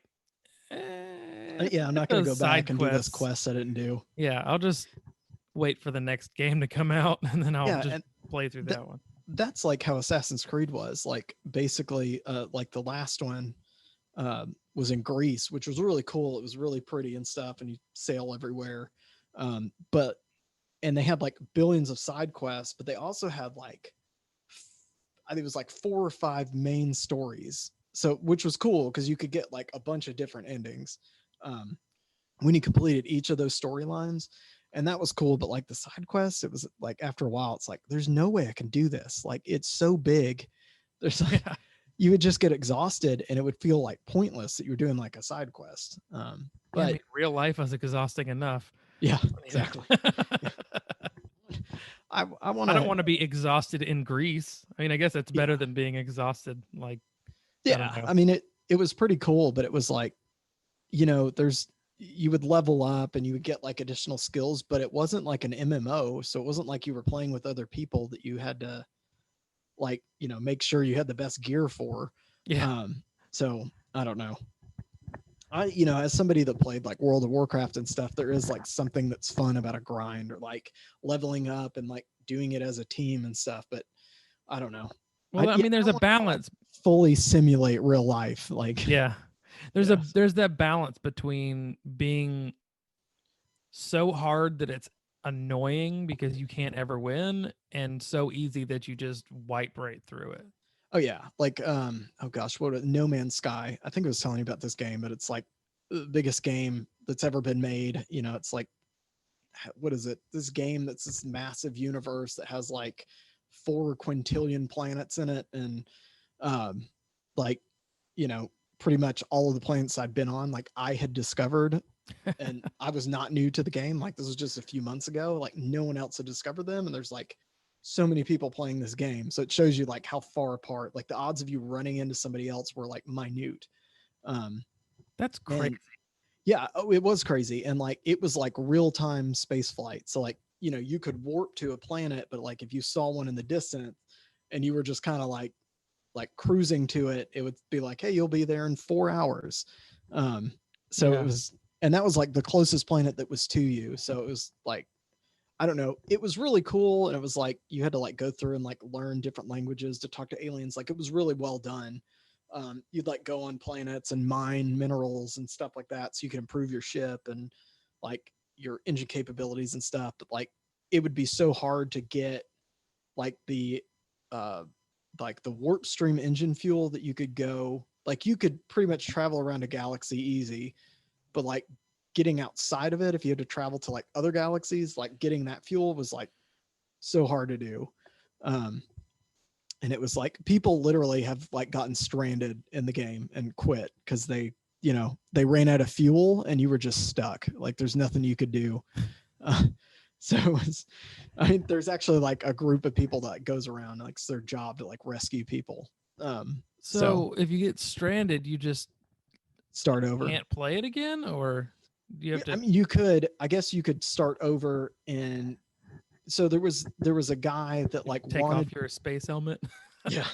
Speaker 1: Yeah. I'm not
Speaker 2: forget
Speaker 1: going to
Speaker 2: those
Speaker 1: go back
Speaker 2: side
Speaker 1: and do this
Speaker 2: quests.
Speaker 1: quest I didn't do.
Speaker 2: Yeah, I'll just wait for the next game to come out, and then I'll
Speaker 1: Yeah.
Speaker 2: just
Speaker 1: And
Speaker 2: play through that one.
Speaker 1: that's like how Assassin's Creed was. Like, basically, like the last one was in Greece, which was really cool. It was really pretty and stuff, and you sail everywhere. And they had like billions of side quests, but they also had like, I think it was like 4 or 5 main stories. So, which was cool because you could get like a bunch of different endings when you completed each of those storylines. And that was cool. But like the side quests, it was like after a while, it's like, there's no way I can do this. Like, it's so big. There's like, you would just get exhausted and it would feel like pointless that you were doing like a side quest.
Speaker 2: Yeah, I
Speaker 1: But
Speaker 2: mean, real life was exhausting enough.
Speaker 1: yeah, exactly. I want
Speaker 2: I don't
Speaker 1: to,
Speaker 2: want to be exhausted in Greece. I mean, I guess that's better than being exhausted. Like, I don't
Speaker 1: yeah,
Speaker 2: know.
Speaker 1: I mean, it was pretty cool, but it was like, you would level up and you would get like additional skills, but it wasn't like an MMO. So it wasn't like you were playing with other people that you had to like, make sure you had the best gear for.
Speaker 2: Yeah.
Speaker 1: So I don't know. As somebody that played like World of Warcraft and stuff, there is like something that's fun about a grind or like leveling up and like doing it as a team and stuff. But I don't know.
Speaker 2: Well, I mean, there's a
Speaker 1: don't wanna, like,
Speaker 2: balance.
Speaker 1: fully simulate real life. Like,
Speaker 2: Yeah. There's
Speaker 1: Yeah.
Speaker 2: there's that balance between being so hard that it's annoying because you can't ever win and so easy that you just wipe right through it.
Speaker 1: oh yeah, like oh gosh, No Man's Sky. I think I was telling you about this game, but it's like the biggest game that's ever been made. It's like, what is it? This game that's this massive universe that has like 4 quintillion planets in it, and um, like, pretty much all of the planets I'd been on, like I had discovered, and I was not new to the game. Like, this was just a few months ago. Like, no one else had discovered them, and there's like so many people playing this game. So it shows you like how far apart, like the odds of you running into somebody else were like minute.
Speaker 2: That's crazy.
Speaker 1: And yeah, it was crazy. And like, it was like real time space flight. So like, you could warp to a planet, but like if you saw one in the distance and you were just kind of like cruising to it, it would be like, hey, you'll be there in 4 hours. So
Speaker 2: Yeah.
Speaker 1: it was, and that was like the closest planet that was to you. So it was like, I don't know, it was really cool. And it was like, you had to like go through and like learn different languages to talk to aliens. Like, it was really well done. You'd like go on planets and mine minerals and stuff like that, so you can improve your ship and like your engine capabilities and stuff. But like, it would be so hard to get like the warp stream engine fuel that you could go, like you could pretty much travel around a galaxy easy, but like getting outside of it, if you had to travel to like other galaxies, like getting that fuel was like so hard to do. And it was like people literally have like gotten stranded in the game and quit because they ran out of fuel and you were just stuck. Like, there's nothing you could do. So it was, I mean, there's actually like a group of people that goes around, like it's their job to like rescue people.
Speaker 2: So if you get stranded, you just
Speaker 1: start over.
Speaker 2: can't play it again, or do you have to?
Speaker 1: I mean, I guess you could start over. And so there was a guy that like
Speaker 2: take
Speaker 1: wanted
Speaker 2: off your space helmet.
Speaker 1: Yeah.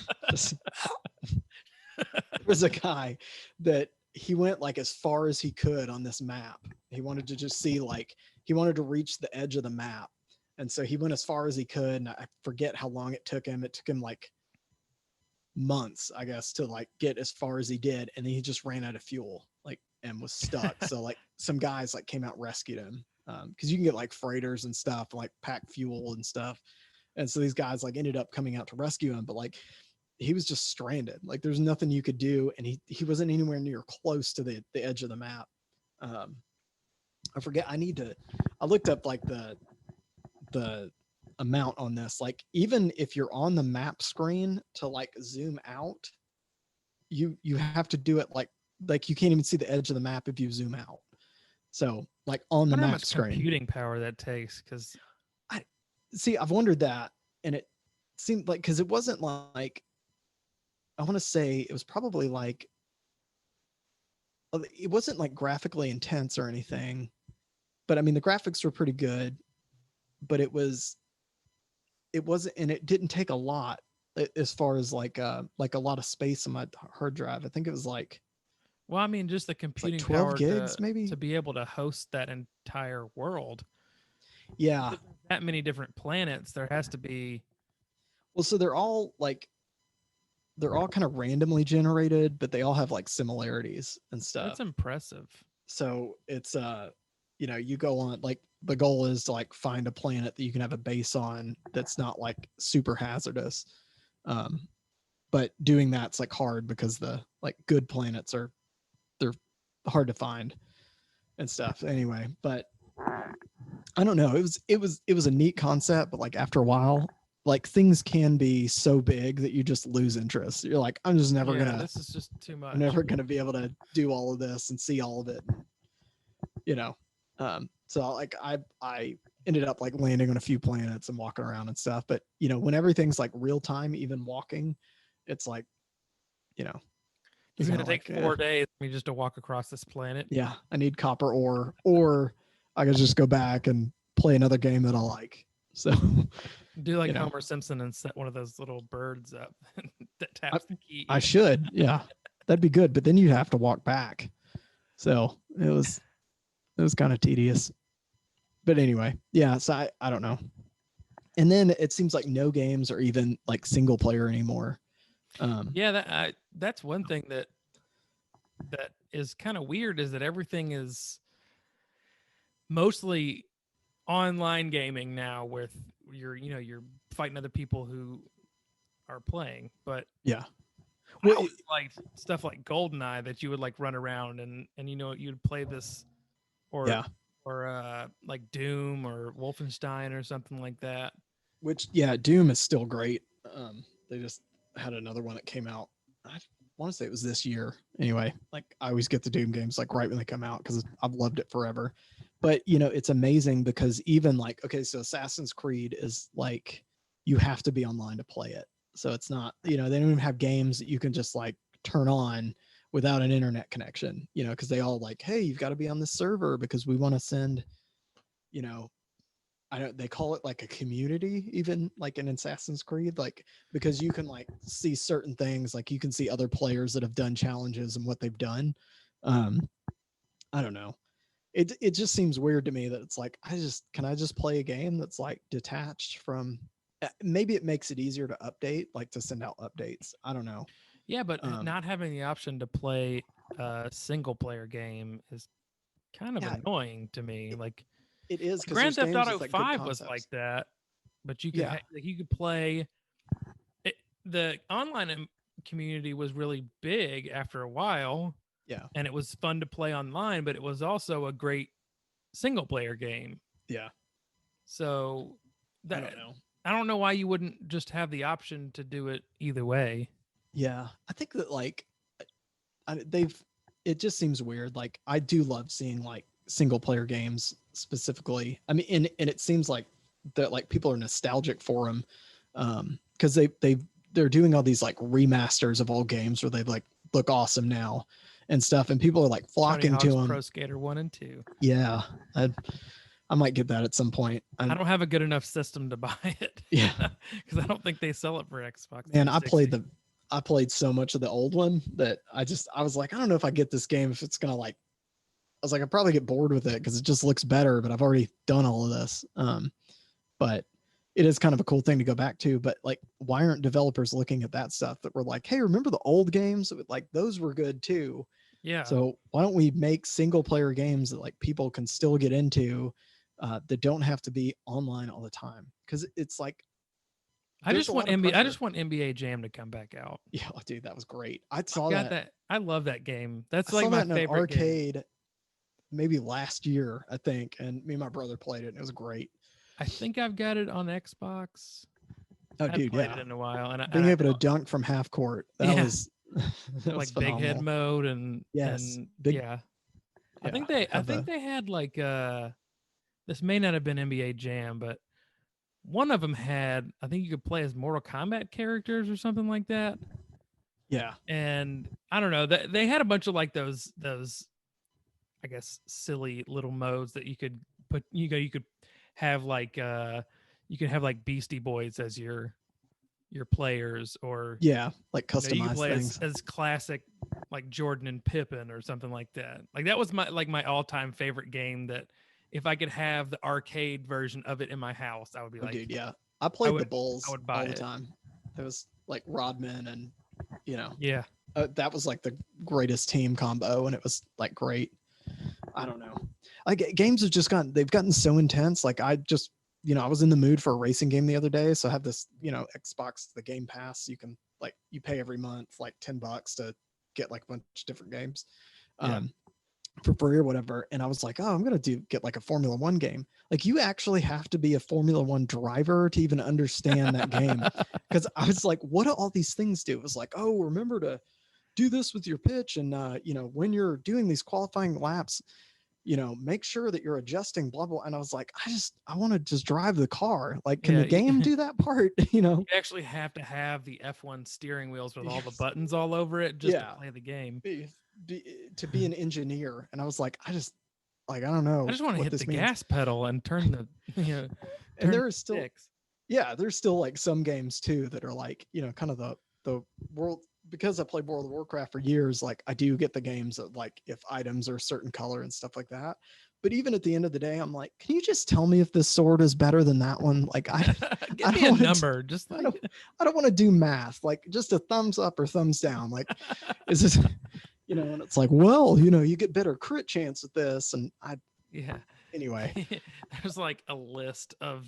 Speaker 1: There was a guy that he went like as far as he could on this map. He wanted to just see, like, he wanted to reach the edge of the map. And so he went as far as he could. And I forget how long it took him. It took him like months, I guess, to like get as far as he did. And then he just ran out of fuel, like, and was stuck. So like some guys like came out and rescued him. Cause you can get like freighters and stuff, and, like pack fuel and stuff. And so these guys like ended up coming out to rescue him, but like he was just stranded. Like, there's nothing you could do. And he wasn't anywhere near close to the edge of the map. I forget. I looked up like the amount on this. Like, even if you're on the map screen to like zoom out, you have to do it like you can't even see the edge of the map if you zoom out. So like on the
Speaker 2: I wonder how
Speaker 1: map
Speaker 2: much
Speaker 1: screen.
Speaker 2: computing power that takes, because
Speaker 1: See, I've wondered that, and it seemed like, because it wasn't like, I want to say it was probably like, it wasn't like graphically intense or anything, but I mean the graphics were pretty good, but it wasn't, and it didn't take a lot as far as like a lot of space on my hard drive. I think it was like
Speaker 2: Well, I mean, just the
Speaker 1: it's like
Speaker 2: computing
Speaker 1: 12
Speaker 2: power
Speaker 1: gigs maybe.
Speaker 2: to be able to host that entire world.
Speaker 1: Yeah.
Speaker 2: That many different planets, there has to be.
Speaker 1: Well, so they're all kind of randomly generated, but they all have like similarities and stuff.
Speaker 2: That's impressive.
Speaker 1: So it's you go on, like the goal is to like find a planet that you can have a base on that's not like super hazardous. But doing that's like hard because the like good planets they're hard to find and stuff anyway. But I don't know, it was a neat concept, but like after a while, like things can be so big that you just lose interest. You're like, I'm just never gonna,
Speaker 2: This is just too much.
Speaker 1: I'm never gonna be able to do all of this and see all of it, you know. So like I ended up like landing on a few planets and walking around and stuff, but you know, when everything's like real time, even walking, it's like, you know,
Speaker 2: It's
Speaker 1: you're
Speaker 2: gonna
Speaker 1: kinda
Speaker 2: take
Speaker 1: like,
Speaker 2: 4 days for me just to walk across this planet.
Speaker 1: yeah, I need copper ore, or I could just go back and play another game that I like. So
Speaker 2: Do like
Speaker 1: you know.
Speaker 2: Homer Simpson and set one of those little birds up that taps the key.
Speaker 1: I should, yeah, that'd be good. But then you'd have to walk back, so it was kind of tedious. But anyway, yeah. So I don't know. And then it seems like no games are even like single player anymore.
Speaker 2: Yeah, that's one thing that is kind of weird, is that everything is mostly online gaming now, with you're fighting other people who are playing. But
Speaker 1: Yeah.
Speaker 2: well,
Speaker 1: Well,
Speaker 2: like stuff like GoldenEye that you would like run around and you'd play this, or
Speaker 1: yeah.
Speaker 2: like Doom or Wolfenstein or something like that.
Speaker 1: Which, yeah, Doom is still great. They just had another one that came out. I want to say it was this year. Anyway, like I always get the Doom games like right when they come out because I've loved it forever. But you know, it's amazing because even like, okay, so Assassin's Creed is like you have to be online to play it. So it's not, they don't even have games that you can just like turn on without an internet connection, because they all like, hey, you've got to be on this server because we want to send, they call it like a community, even like in Assassin's Creed, like because you can like see certain things, like you can see other players that have done challenges and what they've done. I don't know. It just seems weird to me that it's like, can I just play a game that's like detached from, maybe it makes it easier to update, like to send out updates. I don't know.
Speaker 2: Yeah, but not having the option to play a single player game is kind of annoying to me. Like,
Speaker 1: it is, because
Speaker 2: Grand Theft Auto 5 was like that, but you could you could play it. The online community was really big after a while.
Speaker 1: Yeah.
Speaker 2: And it was fun to play online, but it was also a great single player game.
Speaker 1: Yeah.
Speaker 2: So
Speaker 1: I don't know.
Speaker 2: I don't know why you wouldn't just have the option to do it either way.
Speaker 1: Yeah. I think that like it just seems weird. Like I do love seeing like single player games specifically. I mean, and it seems like that like people are nostalgic for them. Cause they're doing all these like remasters of old games where they like look awesome now and stuff, and people are like flocking to them.
Speaker 2: Pro Skater 1 and 2.
Speaker 1: Yeah, I might get that at some point.
Speaker 2: I don't have a good enough system to buy it.
Speaker 1: Yeah,
Speaker 2: because I don't think they sell it for Xbox.
Speaker 1: Man, I played so much of the old one that I was like, I don't know if I get this game, if it's gonna like. I was like, I probably get bored with it because it just looks better, but I've already done all of this. But it is kind of a cool thing to go back to. But like, why aren't developers looking at that stuff that were like, hey, remember the old games? Like those were good too.
Speaker 2: Yeah.
Speaker 1: So why don't we make single player games that like people can still get into, that don't have to be online all the time? Because it's like,
Speaker 2: I just want NBA Jam to come back out.
Speaker 1: Yeah, dude, that was great. I saw that.
Speaker 2: I love that game. That's
Speaker 1: I
Speaker 2: like
Speaker 1: saw
Speaker 2: my
Speaker 1: that in
Speaker 2: favorite
Speaker 1: an arcade.
Speaker 2: game.
Speaker 1: Maybe last year, I think, and me and my brother played it, and it was great.
Speaker 2: I think I've got it on Xbox.
Speaker 1: Oh, dude,
Speaker 2: played it in a while, and
Speaker 1: being able to dunk from half court, that was that
Speaker 2: like
Speaker 1: was
Speaker 2: big head
Speaker 1: phenomenal.
Speaker 2: mode, and
Speaker 1: Yes,
Speaker 2: I think they had like this may not have been NBA Jam, but one of them had, I think you could play as Mortal Kombat characters or something like that.
Speaker 1: Yeah.
Speaker 2: And I don't know, they had a bunch of like those I guess silly little modes that you could put. You could have like you could have like Beastie Boys as your players, or
Speaker 1: Yeah. Like
Speaker 2: you could
Speaker 1: customized
Speaker 2: play
Speaker 1: things.
Speaker 2: as classic like Jordan and Pippen or something like that. Like that was my all-time favorite game. That if I could have the arcade version of it in my house, I would be
Speaker 1: Oh,
Speaker 2: like,
Speaker 1: dude, yeah. I played the
Speaker 2: I
Speaker 1: Bulls
Speaker 2: would buy
Speaker 1: all the
Speaker 2: it.
Speaker 1: time. It was like Rodman and, you know,
Speaker 2: Yeah.
Speaker 1: that was like the greatest team combo, and it was like great. I don't know. Like games have just they've gotten so intense. Like I just, I was in the mood for a racing game the other day. So I have this, Xbox, the Game Pass. You can like, you pay every month, like $10 to get like a bunch of different games.
Speaker 2: Yeah.
Speaker 1: For free or whatever. And I was like, oh, I'm going to get like a Formula One game. Like you actually have to be a Formula One driver to even understand that game. Cause I was like, what do all these things do? It was like, oh, remember to do this with your pitch. And, when you're doing these qualifying laps, make sure that you're adjusting blah, blah. And I was like, I want to just drive the car. Like, can the game do that part?
Speaker 2: You actually have to have the F1 steering wheels with all the buttons all over it just to play the game.
Speaker 1: To be an engineer. And I was like, I don't know.
Speaker 2: I just want to hit the gas pedal and turn the,
Speaker 1: and there is still,
Speaker 2: sticks.
Speaker 1: there's still like some games too that are like, kind of the world, because I played World of Warcraft for years. Like I do get the games of like, if items are a certain color and stuff like that. But even at the end of the day, I'm like, can you just tell me if this sword is better than that one? Like
Speaker 2: give me a number. Just like...
Speaker 1: I don't want to do math. Like just a thumbs up or thumbs down. Like, is this, and it's like, well, you get better crit chance with this. And anyway,
Speaker 2: there's like a list of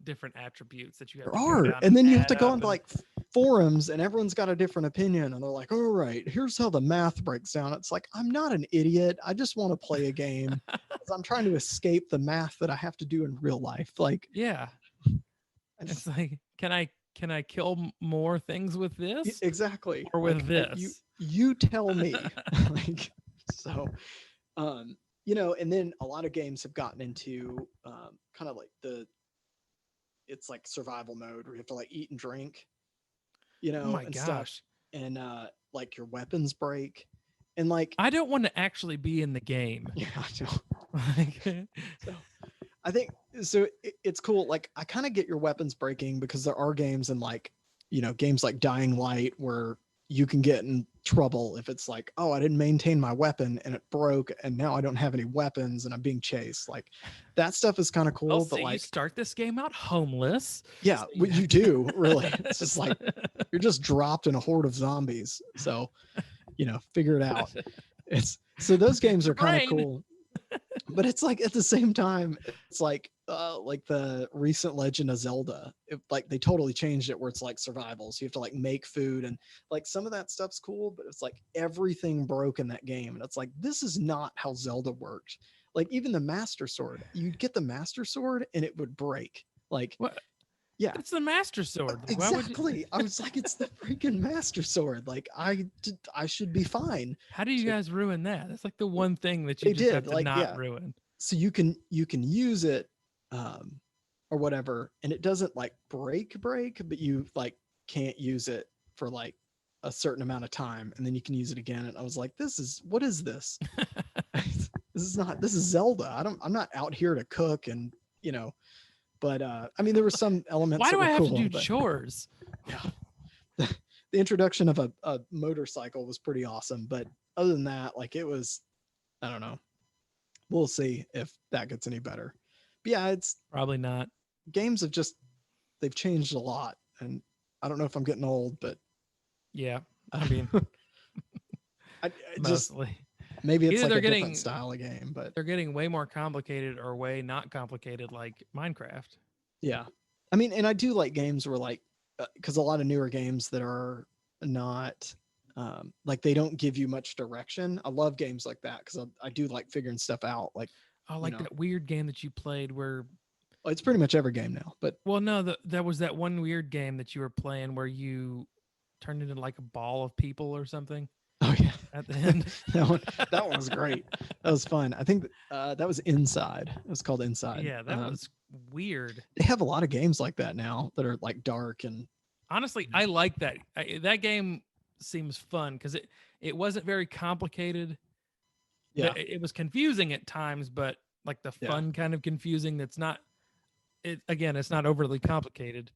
Speaker 2: different attributes that you have.
Speaker 1: There are, and then you have to go into like forums, and everyone's got a different opinion, and they're like, all right, here's how the math breaks down. It's like, I'm not an idiot. I just want to play a game. I'm trying to escape the math that I have to do in real life. Like,
Speaker 2: it's like, can I kill more things with this?
Speaker 1: Exactly.
Speaker 2: Or with this?
Speaker 1: You tell me. Like, so, and then a lot of games have gotten into kind of like it's like survival mode where you have to like eat and drink,
Speaker 2: oh my
Speaker 1: and
Speaker 2: gosh.
Speaker 1: stuff. And like your weapons break. And like,
Speaker 2: I don't want to actually be in the game.
Speaker 1: Yeah, I know. So, I think so. It's cool. Like, I kind of get your weapons breaking because there are games and like, games like Dying Light where you can get in trouble if it's like, oh, I didn't maintain my weapon and it broke and now I don't have any weapons and I'm being chased. Like that stuff is kind of cool. But like,
Speaker 2: you start this game out homeless.
Speaker 1: Yeah, what you do really. It's just like you're just dropped in a horde of zombies. So, figure it out. So those games are kind of cool. But it's like at the same time, it's like the recent Legend of Zelda. Like they totally changed it where it's like survival. So you have to like make food and like some of that stuff's cool, but it's like everything broke in that game. And it's like, this is not how Zelda worked. Like even the Master Sword, you'd get the Master Sword and it would break. Like,
Speaker 2: what?
Speaker 1: Yeah,
Speaker 2: it's the Master Sword.
Speaker 1: Exactly. I was like, it's the freaking Master Sword. Like I should be fine.
Speaker 2: How do you guys ruin that? That's like the one thing that you just have to not ruin.
Speaker 1: So you can use it or whatever, and it doesn't like break, but you like can't use it for like a certain amount of time, and then you can use it again. And I was like, what is this? This is Zelda. I'm not out here to cook and but I mean there were some elements.
Speaker 2: Why do I have
Speaker 1: cool,
Speaker 2: to do chores?
Speaker 1: Yeah. The introduction of a motorcycle was pretty awesome, but other than that, like it was, I don't know. We'll see if that gets any better. But yeah, it's
Speaker 2: probably not.
Speaker 1: Games they've changed a lot, and I don't know if I'm getting old, but
Speaker 2: yeah, I mean,
Speaker 1: mostly. Maybe it's
Speaker 2: either
Speaker 1: like
Speaker 2: they're
Speaker 1: different style of game, but
Speaker 2: they're getting way more complicated or way not complicated, like Minecraft.
Speaker 1: Yeah, I mean, and I do like games where like, because a lot of newer games that are not like they don't give you much direction. I love games like that because I do like figuring stuff out. Like,
Speaker 2: that weird game that you played where.
Speaker 1: Well, it's pretty much every game now, but
Speaker 2: there was that one weird game that you were playing where you turned into like a ball of people or something.
Speaker 1: Oh yeah,
Speaker 2: at the end.
Speaker 1: that one was great. That was fun. I think that was Inside. It was called Inside.
Speaker 2: Yeah, that was weird.
Speaker 1: They have a lot of games like that now that are like dark and
Speaker 2: Honestly, I like that. That game seems fun because it wasn't very complicated.
Speaker 1: yeah,
Speaker 2: It was confusing at times, but like the
Speaker 1: Yeah.
Speaker 2: fun kind of confusing. That's not. It's not overly complicated.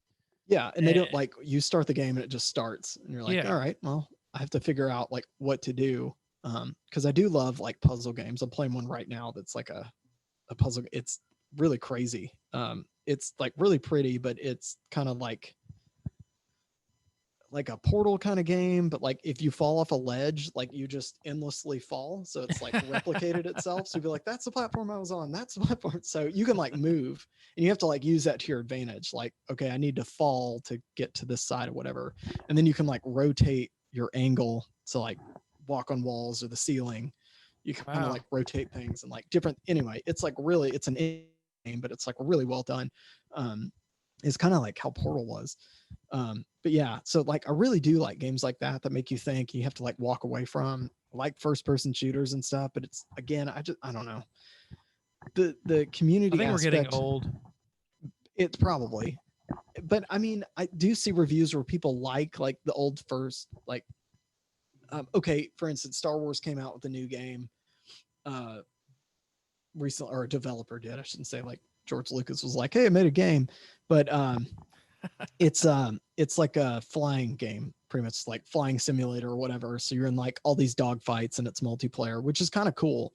Speaker 1: yeah. And they don't
Speaker 2: Eh,
Speaker 1: like you start the game and it just starts and you're like,
Speaker 2: Yeah.
Speaker 1: all right, well, I have to figure out like what to do. Because I do love like puzzle games. I'm playing one right now that's like a puzzle. It's really crazy. It's like really pretty, but it's kind of like a portal kind of game, but like if you fall off a ledge, like you just endlessly fall. So it's like replicated itself. So you'd be like, that's the platform I was on. That's the platform. So you can like move and you have to like use that to your advantage. Like, okay, I need to fall to get to this side or whatever. And then you can like rotate your angle to like walk on walls or the ceiling. You kind of
Speaker 2: Wow.
Speaker 1: like rotate things and like different. Anyway, it's like really, it's an game, but it's like really well done. It's kind of like how Portal was. But yeah, so like I really do like games like that that make you think. You have to like walk away from, like first person shooters and stuff. But it's again, I don't know. The community
Speaker 2: I think we're getting
Speaker 1: aspect,
Speaker 2: old.
Speaker 1: it's probably, but I mean, I do see reviews where people like the old first, like okay, for instance, Star Wars came out with a new game recently, or a developer did, I shouldn't say like George Lucas was like, hey, I made a game, but it's like a flying game, pretty much like flying simulator or whatever. So you're in like all these dog fights and it's multiplayer, which is kind of cool.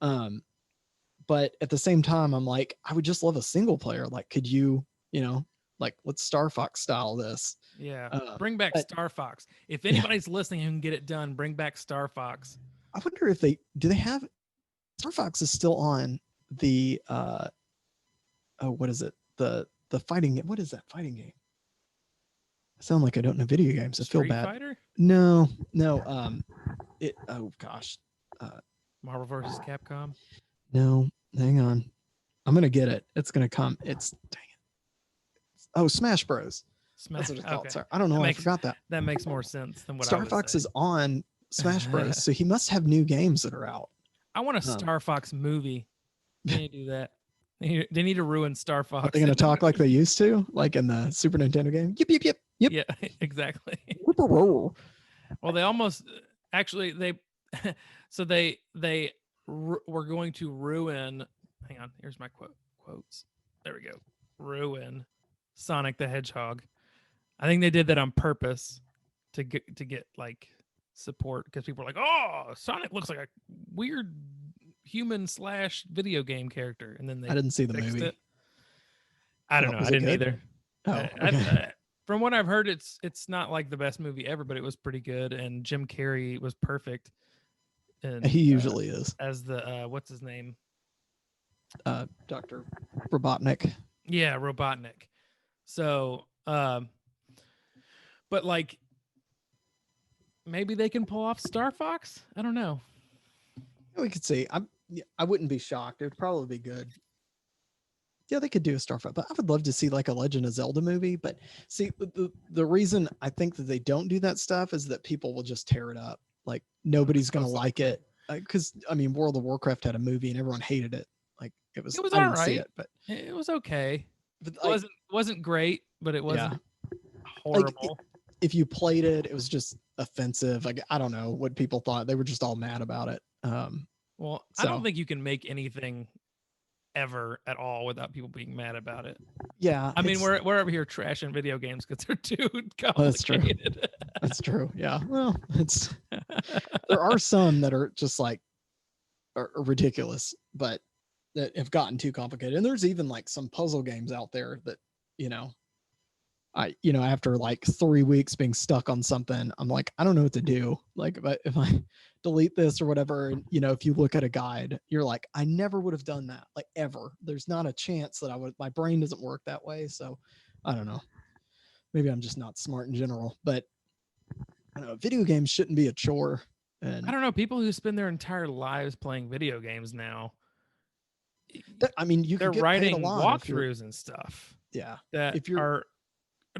Speaker 1: But at the same time, I'm like, I would just love a single player. Like, could you like let's Star Fox style this?
Speaker 2: Yeah. Bring back
Speaker 1: but-
Speaker 2: Star Fox. If anybody's listening who can get it done, bring back Star Fox.
Speaker 1: I wonder if they have Star Fox is still on the what is it? The fighting game. What is that fighting game? I sound like I don't know video games. I feel
Speaker 2: Street
Speaker 1: bad.
Speaker 2: Fighter?
Speaker 1: No. Oh gosh.
Speaker 2: Marvel versus Capcom.
Speaker 1: No, hang on. I'm gonna get it. It's gonna come. It's dang it. Oh, Smash Bros. That's what it's called.
Speaker 2: Okay.
Speaker 1: Sorry. I don't know. I forgot that.
Speaker 2: That makes more sense than what I
Speaker 1: Star
Speaker 2: was
Speaker 1: Fox
Speaker 2: saying.
Speaker 1: is on Smash Bros. So he must have new games that are out.
Speaker 2: I want a Star Fox movie. They need to do that. They need to ruin Star Fox.
Speaker 1: Are they gonna talk like they used to, like in the Super Nintendo game? Yip yip yip yip.
Speaker 2: Yeah, exactly.
Speaker 1: Whip-a-roll.
Speaker 2: Well, they almost actually they were going to ruin. Hang on, here's my quotes. There we go. Ruin Sonic the Hedgehog. I think they did that on purpose to get like support because people were like, "Oh, Sonic looks like a weird human / video game character," and then they
Speaker 1: I didn't see the
Speaker 2: fixed
Speaker 1: movie.
Speaker 2: it. I don't
Speaker 1: Oh,
Speaker 2: know.
Speaker 1: was
Speaker 2: I
Speaker 1: it
Speaker 2: didn't
Speaker 1: good?
Speaker 2: either.
Speaker 1: Oh, okay.
Speaker 2: From what I've heard, it's not like the best movie ever, but it was pretty good, and Jim Carrey was perfect. And
Speaker 1: He usually is.
Speaker 2: as the what's his name?
Speaker 1: Dr. Robotnik.
Speaker 2: Yeah, Robotnik. So, but like, maybe they can pull off Star Fox. I don't know.
Speaker 1: We could see. I wouldn't be shocked. It would probably be good. Yeah, they could do a Star Fox, but I would love to see like a Legend of Zelda movie. But see, the reason I think that they don't do that stuff is that people will just tear it up. Like nobody's gonna like it because I mean, World of Warcraft had a movie and everyone hated it. Like it was I didn't see
Speaker 2: alright.
Speaker 1: it, but
Speaker 2: It was okay.
Speaker 1: but
Speaker 2: It
Speaker 1: like,
Speaker 2: wasn't great, but it wasn't
Speaker 1: Like,
Speaker 2: horrible.
Speaker 1: if you played it, it was just offensive. Like I don't know what people thought. They were just all mad about it.
Speaker 2: Well, I
Speaker 1: so-
Speaker 2: don't think you can make anything ever at all without people being mad about it.
Speaker 1: Yeah,
Speaker 2: I mean,
Speaker 1: it's-
Speaker 2: we're over here trashing video games because they're too
Speaker 1: that's true.
Speaker 2: complicated.
Speaker 1: That's true. Yeah. Well, it's there are some that are just like are ridiculous, but that have gotten too complicated. And there's even like some puzzle games out there that, after like 3 weeks being stuck on something, I'm like, I don't know what to do. Like if I delete this or whatever, and if you look at a guide, you're like, I never would have done that, like ever. There's not a chance that I would. My brain doesn't work that way. So I don't know. Maybe I'm just not smart in general, but I don't know. Video games shouldn't be a chore. And
Speaker 2: I don't know. People who spend their entire lives playing video games now,
Speaker 1: I mean, you
Speaker 2: they're
Speaker 1: can get paid a
Speaker 2: writing
Speaker 1: lot if you're-
Speaker 2: walkthroughs and stuff
Speaker 1: Yeah.
Speaker 2: that
Speaker 1: If you're-
Speaker 2: are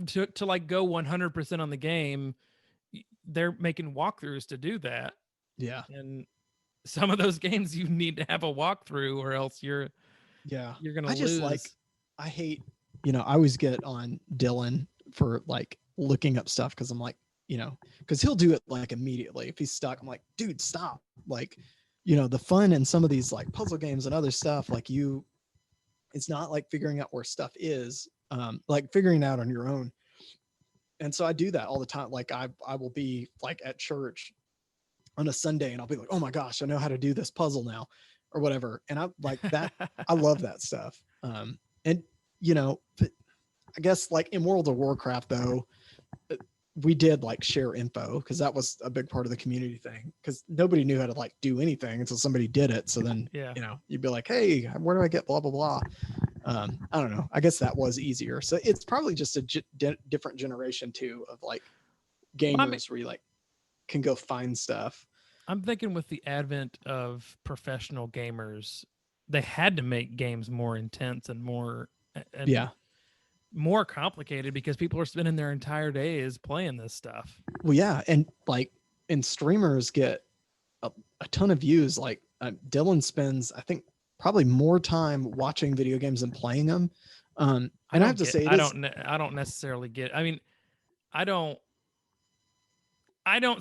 Speaker 2: to like go 100% on the game. they're making walkthroughs to do that.
Speaker 1: Yeah.
Speaker 2: And some of those games you need to have a walkthrough or else you're gonna
Speaker 1: I just
Speaker 2: lose.
Speaker 1: I hate, I always get on Dylan for like looking up stuff because I'm like, because he'll do it like immediately. If he's stuck, I'm like, dude, stop. Like, the fun in some of these like puzzle games and other stuff, like it's not like figuring out where stuff is, like figuring it out on your own. And so I do that all the time. Like I will be like at church on a Sunday and I'll be like, oh my gosh, I know how to do this puzzle now or whatever. And I like that. I love that stuff. And but I guess like in World of Warcraft though, we did like share info because that was a big part of the community thing because nobody knew how to like do anything until somebody did it. So then, you'd be like, hey, where do I get blah, blah, blah. I don't know. I guess that was easier. So it's probably just a different generation too of like gamers where you like can go find stuff.
Speaker 2: I'm thinking with the advent of professional gamers, they had to make games more intense and more more complicated because people are spending their entire days playing this stuff.
Speaker 1: Well, yeah, and streamers get a ton of views. Like Dylan spends, I think, probably more time watching video games than playing them. And I have to say,
Speaker 2: I don't necessarily get. I mean, I don't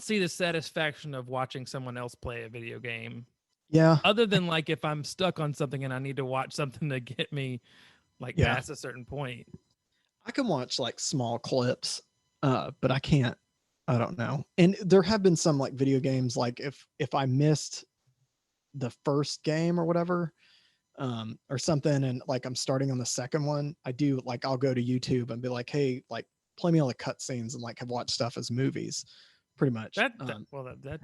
Speaker 2: see the satisfaction of watching someone else play a video game.
Speaker 1: Yeah.
Speaker 2: Other than like if I'm stuck on something and I need to watch something to get me like past a certain point.
Speaker 1: I can watch like small clips, but I can't. I don't know. And there have been some like video games, like if I missed the first game or whatever, or something, and like I'm starting on the second one, I'll go to YouTube and be like, hey, like play me all the cutscenes and like have watched stuff as movies, pretty much.
Speaker 2: That's not a bad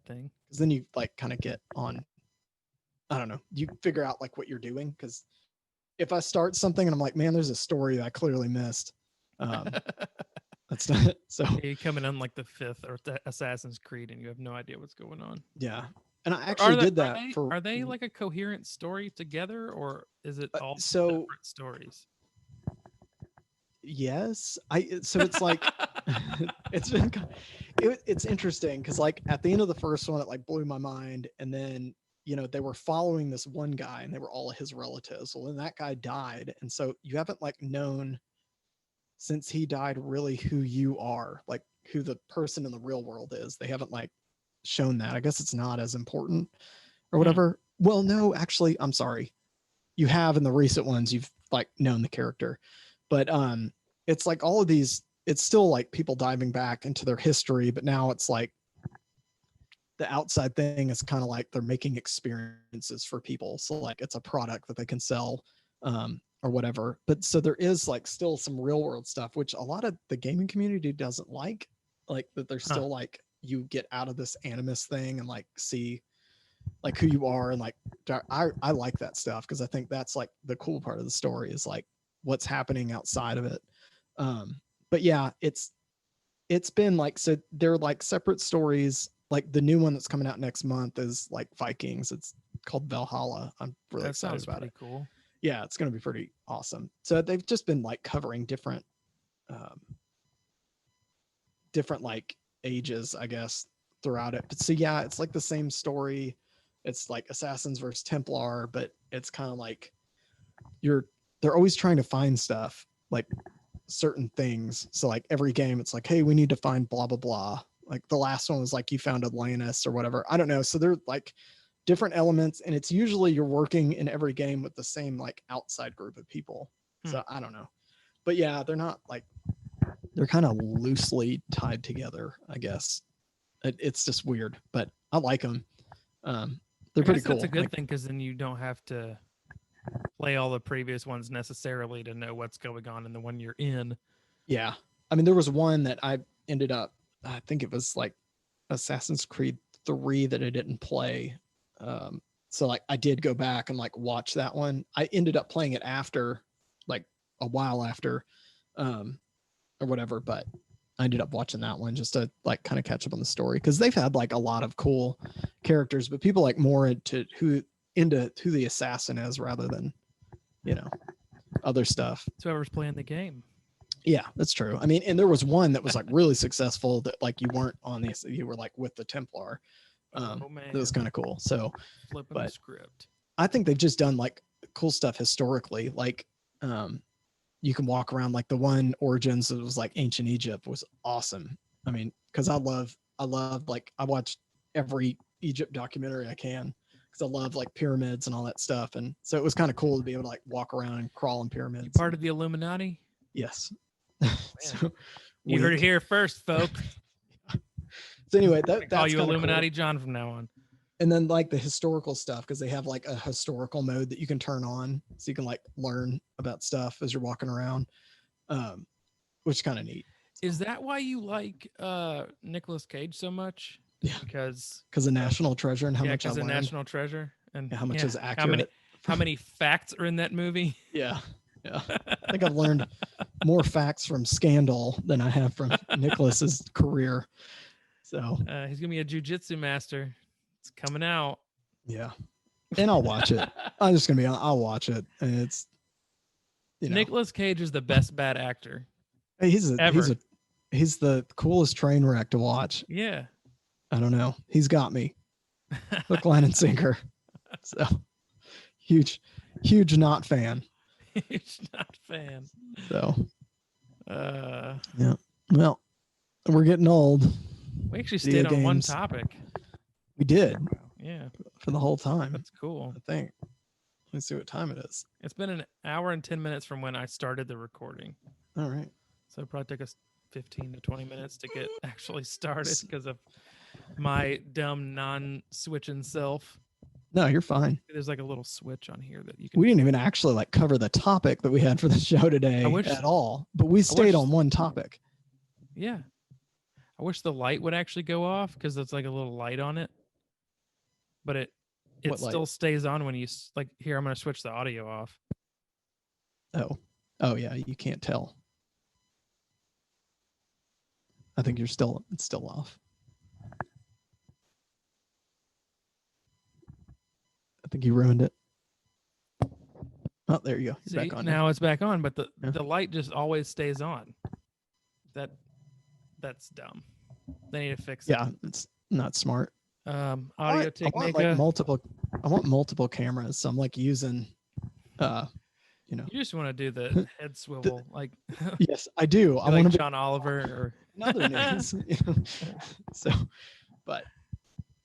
Speaker 2: thing.
Speaker 1: Because then you like kind of get on. I don't know. You figure out like what you're doing because. If I start something and I'm like, man, there's a story that I clearly missed. That's not so.
Speaker 2: Yeah, you coming on like the 5th or Assassin's Creed and you have no idea what's going on.
Speaker 1: Yeah. And I actually did that
Speaker 2: are they like a coherent story together or is it all
Speaker 1: separate
Speaker 2: stories?
Speaker 1: Yes. So it's like, it's interesting because like at the end of the first one, it like blew my mind. And then they were following this one guy and they were all his relatives. Well, then that guy died. And so you haven't like known since he died really who you are, like who the person in the real world is. They haven't like shown that. I guess it's not as important or whatever. Well, no, actually, I'm sorry. You have in the recent ones, you've like known the character, but it's like all of these, it's still like people diving back into their history, but now it's like, the outside thing is kind of like they're making experiences for people. So like it's a product that they can sell or whatever. But so there is like still some real world stuff, which a lot of the gaming community doesn't like that they're still like, you get out of this animus thing and like see like who you are. And like, I like that stuff because I think that's like the cool part of the story is like what's happening outside of it. But yeah, it's been like, so they're like separate stories. Like the new one that's coming out next month is like Vikings. It's called Valhalla. I'm really excited about it.
Speaker 2: Cool.
Speaker 1: Yeah, it's going to be pretty awesome. So they've just been like covering different like ages, I guess, throughout it. But so yeah, it's like the same story. It's like Assassins versus Templar, but it's kind of like they're always trying to find stuff, like certain things. So like every game, it's like, hey, we need to find blah, blah, blah. Like the last one was like you found Atlantis or whatever. I don't know. So they're like different elements, and it's usually you're working in every game with the same like outside group of people. So I don't know. But yeah, they're not like, they're kind of loosely tied together, I guess. It's just weird, but I like them. They're pretty cool.
Speaker 2: That's a good thing because then you don't have to play all the previous ones necessarily to know what's going on in the one you're in.
Speaker 1: Yeah. I mean, there was one that I ended up, I think it was like Assassin's Creed 3 that I didn't play. So like I did go back and like watch that one. I ended up playing it after, like a while after, or whatever, but I ended up watching that one just to like kind of catch up on the story because they've had like a lot of cool characters, but people like more into who the assassin is rather than, other stuff.
Speaker 2: It's whoever's playing the game.
Speaker 1: Yeah, that's true. I mean, and there was one that was like really successful that like you weren't on this, you were like with the Templar.
Speaker 2: Oh man,
Speaker 1: That was kind of cool. So
Speaker 2: flipping the
Speaker 1: but-
Speaker 2: script.
Speaker 1: I think they've just done like cool stuff historically. Like you can walk around like the one Origins that was like ancient Egypt was awesome. I mean, because I love like I watched every Egypt documentary I can because I love like pyramids and all that stuff. And so it was kind of cool to be able to like walk around and crawl in pyramids.
Speaker 2: You part of the Illuminati?
Speaker 1: Yes.
Speaker 2: So, you heard it here first, folks.
Speaker 1: So anyway,
Speaker 2: I'm gonna
Speaker 1: that's
Speaker 2: call you
Speaker 1: kinda
Speaker 2: Illuminati
Speaker 1: cool.
Speaker 2: John from now on.
Speaker 1: And then like the historical stuff because they have like a historical mode that you can turn on so you can like learn about stuff as you're walking around, which is kind of neat.
Speaker 2: Is that why you like Nicolas Cage so much?
Speaker 1: Yeah.
Speaker 2: Because
Speaker 1: Because a national treasure and how much I
Speaker 2: because a
Speaker 1: learned.
Speaker 2: national treasure and
Speaker 1: Yeah, how much is
Speaker 2: How
Speaker 1: accurate.
Speaker 2: many facts are in that movie?
Speaker 1: Yeah. Yeah. I think I've learned more facts from Scandal than I have from Nicholas's career. So
Speaker 2: He's gonna be a jujitsu master. It's coming out.
Speaker 1: yeah. And I'll watch it. I'm just gonna be I'll watch it. And it's
Speaker 2: Nicolas Cage is the best bad actor.
Speaker 1: he's
Speaker 2: ever.
Speaker 1: He's the coolest train wreck to watch.
Speaker 2: Yeah.
Speaker 1: I don't know. He's got me. Hook, line, and sinker. So huge not fan.
Speaker 2: He's not a fan.
Speaker 1: So
Speaker 2: Yeah.
Speaker 1: well, we're getting old.
Speaker 2: We actually
Speaker 1: Video
Speaker 2: stayed on one
Speaker 1: games.
Speaker 2: topic.
Speaker 1: We did
Speaker 2: Yeah.
Speaker 1: for the whole time.
Speaker 2: That's cool.
Speaker 1: I think. Let's see what time it is.
Speaker 2: It's been an hour and 10 minutes from when I started the recording.
Speaker 1: All right.
Speaker 2: So it probably took us 15 to 20 minutes to get actually started because of my dumb non-switching self.
Speaker 1: No, you're fine.
Speaker 2: There's like a little switch on here that you can.
Speaker 1: We didn't even actually like cover the topic that we had for the show today at all, but we stayed on one topic.
Speaker 2: Yeah. I wish the light would actually go off because it's like a little light on it. But it
Speaker 1: What light?
Speaker 2: still stays on when you like here. I'm going to switch the audio off.
Speaker 1: Oh yeah, you can't tell. I think it's still off. I think you ruined it. Oh, there you go. You're
Speaker 2: See,
Speaker 1: back on
Speaker 2: now it's back on, but the
Speaker 1: Yeah.
Speaker 2: the light just always stays on. That's dumb. They need to fix
Speaker 1: Yeah, it's not smart.
Speaker 2: it.
Speaker 1: I
Speaker 2: Audio
Speaker 1: want
Speaker 2: Technica.
Speaker 1: I want multiple cameras, so I'm like using
Speaker 2: You just want to do the head swivel, like
Speaker 1: yes, I do. I
Speaker 2: like
Speaker 1: want to
Speaker 2: John Oliver or
Speaker 1: another news. So, but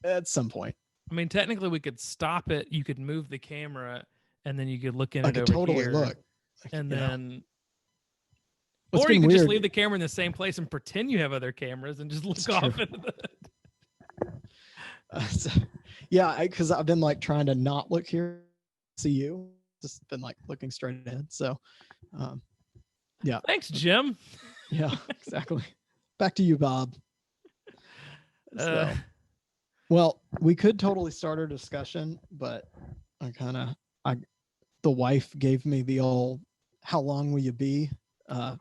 Speaker 1: at some point,
Speaker 2: I mean, technically, we could stop it. You could move the camera, and then you could look in
Speaker 1: I
Speaker 2: it
Speaker 1: could
Speaker 2: over
Speaker 1: totally
Speaker 2: here,
Speaker 1: look.
Speaker 2: and
Speaker 1: you know.
Speaker 2: then,
Speaker 1: What's
Speaker 2: or you
Speaker 1: been
Speaker 2: could just
Speaker 1: weird-
Speaker 2: leave the camera in the same place and pretend you have other cameras and just look
Speaker 1: It's
Speaker 2: off
Speaker 1: true.
Speaker 2: into the.
Speaker 1: So, yeah, because I've been like trying to not look here, see you. Just been like looking straight ahead. So, yeah,
Speaker 2: Thanks, Jim.
Speaker 1: yeah, exactly. Back to you, Bob. So,
Speaker 2: Uh,
Speaker 1: well, we could totally start our discussion, but the wife gave me the old, "How long will you be?"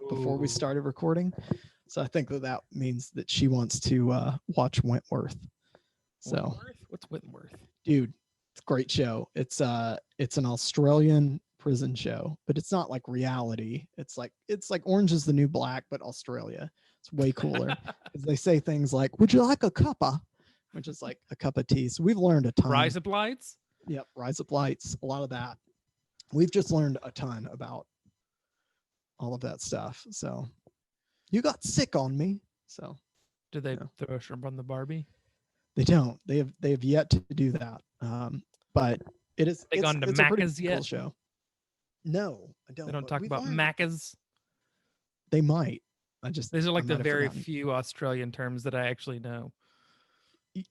Speaker 1: Before we
Speaker 2: Ooh.
Speaker 1: started recording. So I think that means that she wants to watch Wentworth. So,
Speaker 2: Whitworth? What's Whitworth?
Speaker 1: dude, it's a great show. It's an Australian prison show, but it's not like reality. It's like Orange is the New Black, but Australia. It's way cooler because they say things like, "Would you like a cuppa?" Which is like a cup of tea. So we've learned a ton.
Speaker 2: Rise Up Lights?
Speaker 1: Yep, Rise Up Lights, a lot of that. We've just learned a ton about all of that stuff. So you got sick on me. So
Speaker 2: Did they
Speaker 1: Yeah.
Speaker 2: throw a shrimp on the Barbie?
Speaker 1: they don't. They have yet to do that. But it is.
Speaker 2: They gone to
Speaker 1: it's a pretty
Speaker 2: Macca's
Speaker 1: cool
Speaker 2: yet?
Speaker 1: show. No, I don't.
Speaker 2: They don't
Speaker 1: but
Speaker 2: talk
Speaker 1: we've
Speaker 2: about
Speaker 1: learned-
Speaker 2: Macca's.
Speaker 1: They might.
Speaker 2: These are like
Speaker 1: I
Speaker 2: the
Speaker 1: might have
Speaker 2: very
Speaker 1: forgotten.
Speaker 2: few Australian terms that I actually know.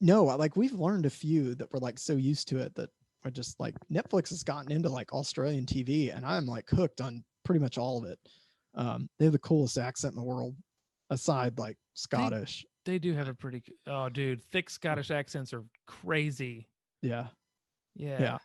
Speaker 1: No, like we've learned a few that we're like so used to it that are just like Netflix has gotten into like Australian TV, and I'm like hooked on pretty much all of it. They have the coolest accent in the world, aside like Scottish.
Speaker 2: They do have a pretty. Oh, dude, thick Scottish accents are crazy.
Speaker 1: Yeah.
Speaker 2: Yeah.
Speaker 1: Yeah.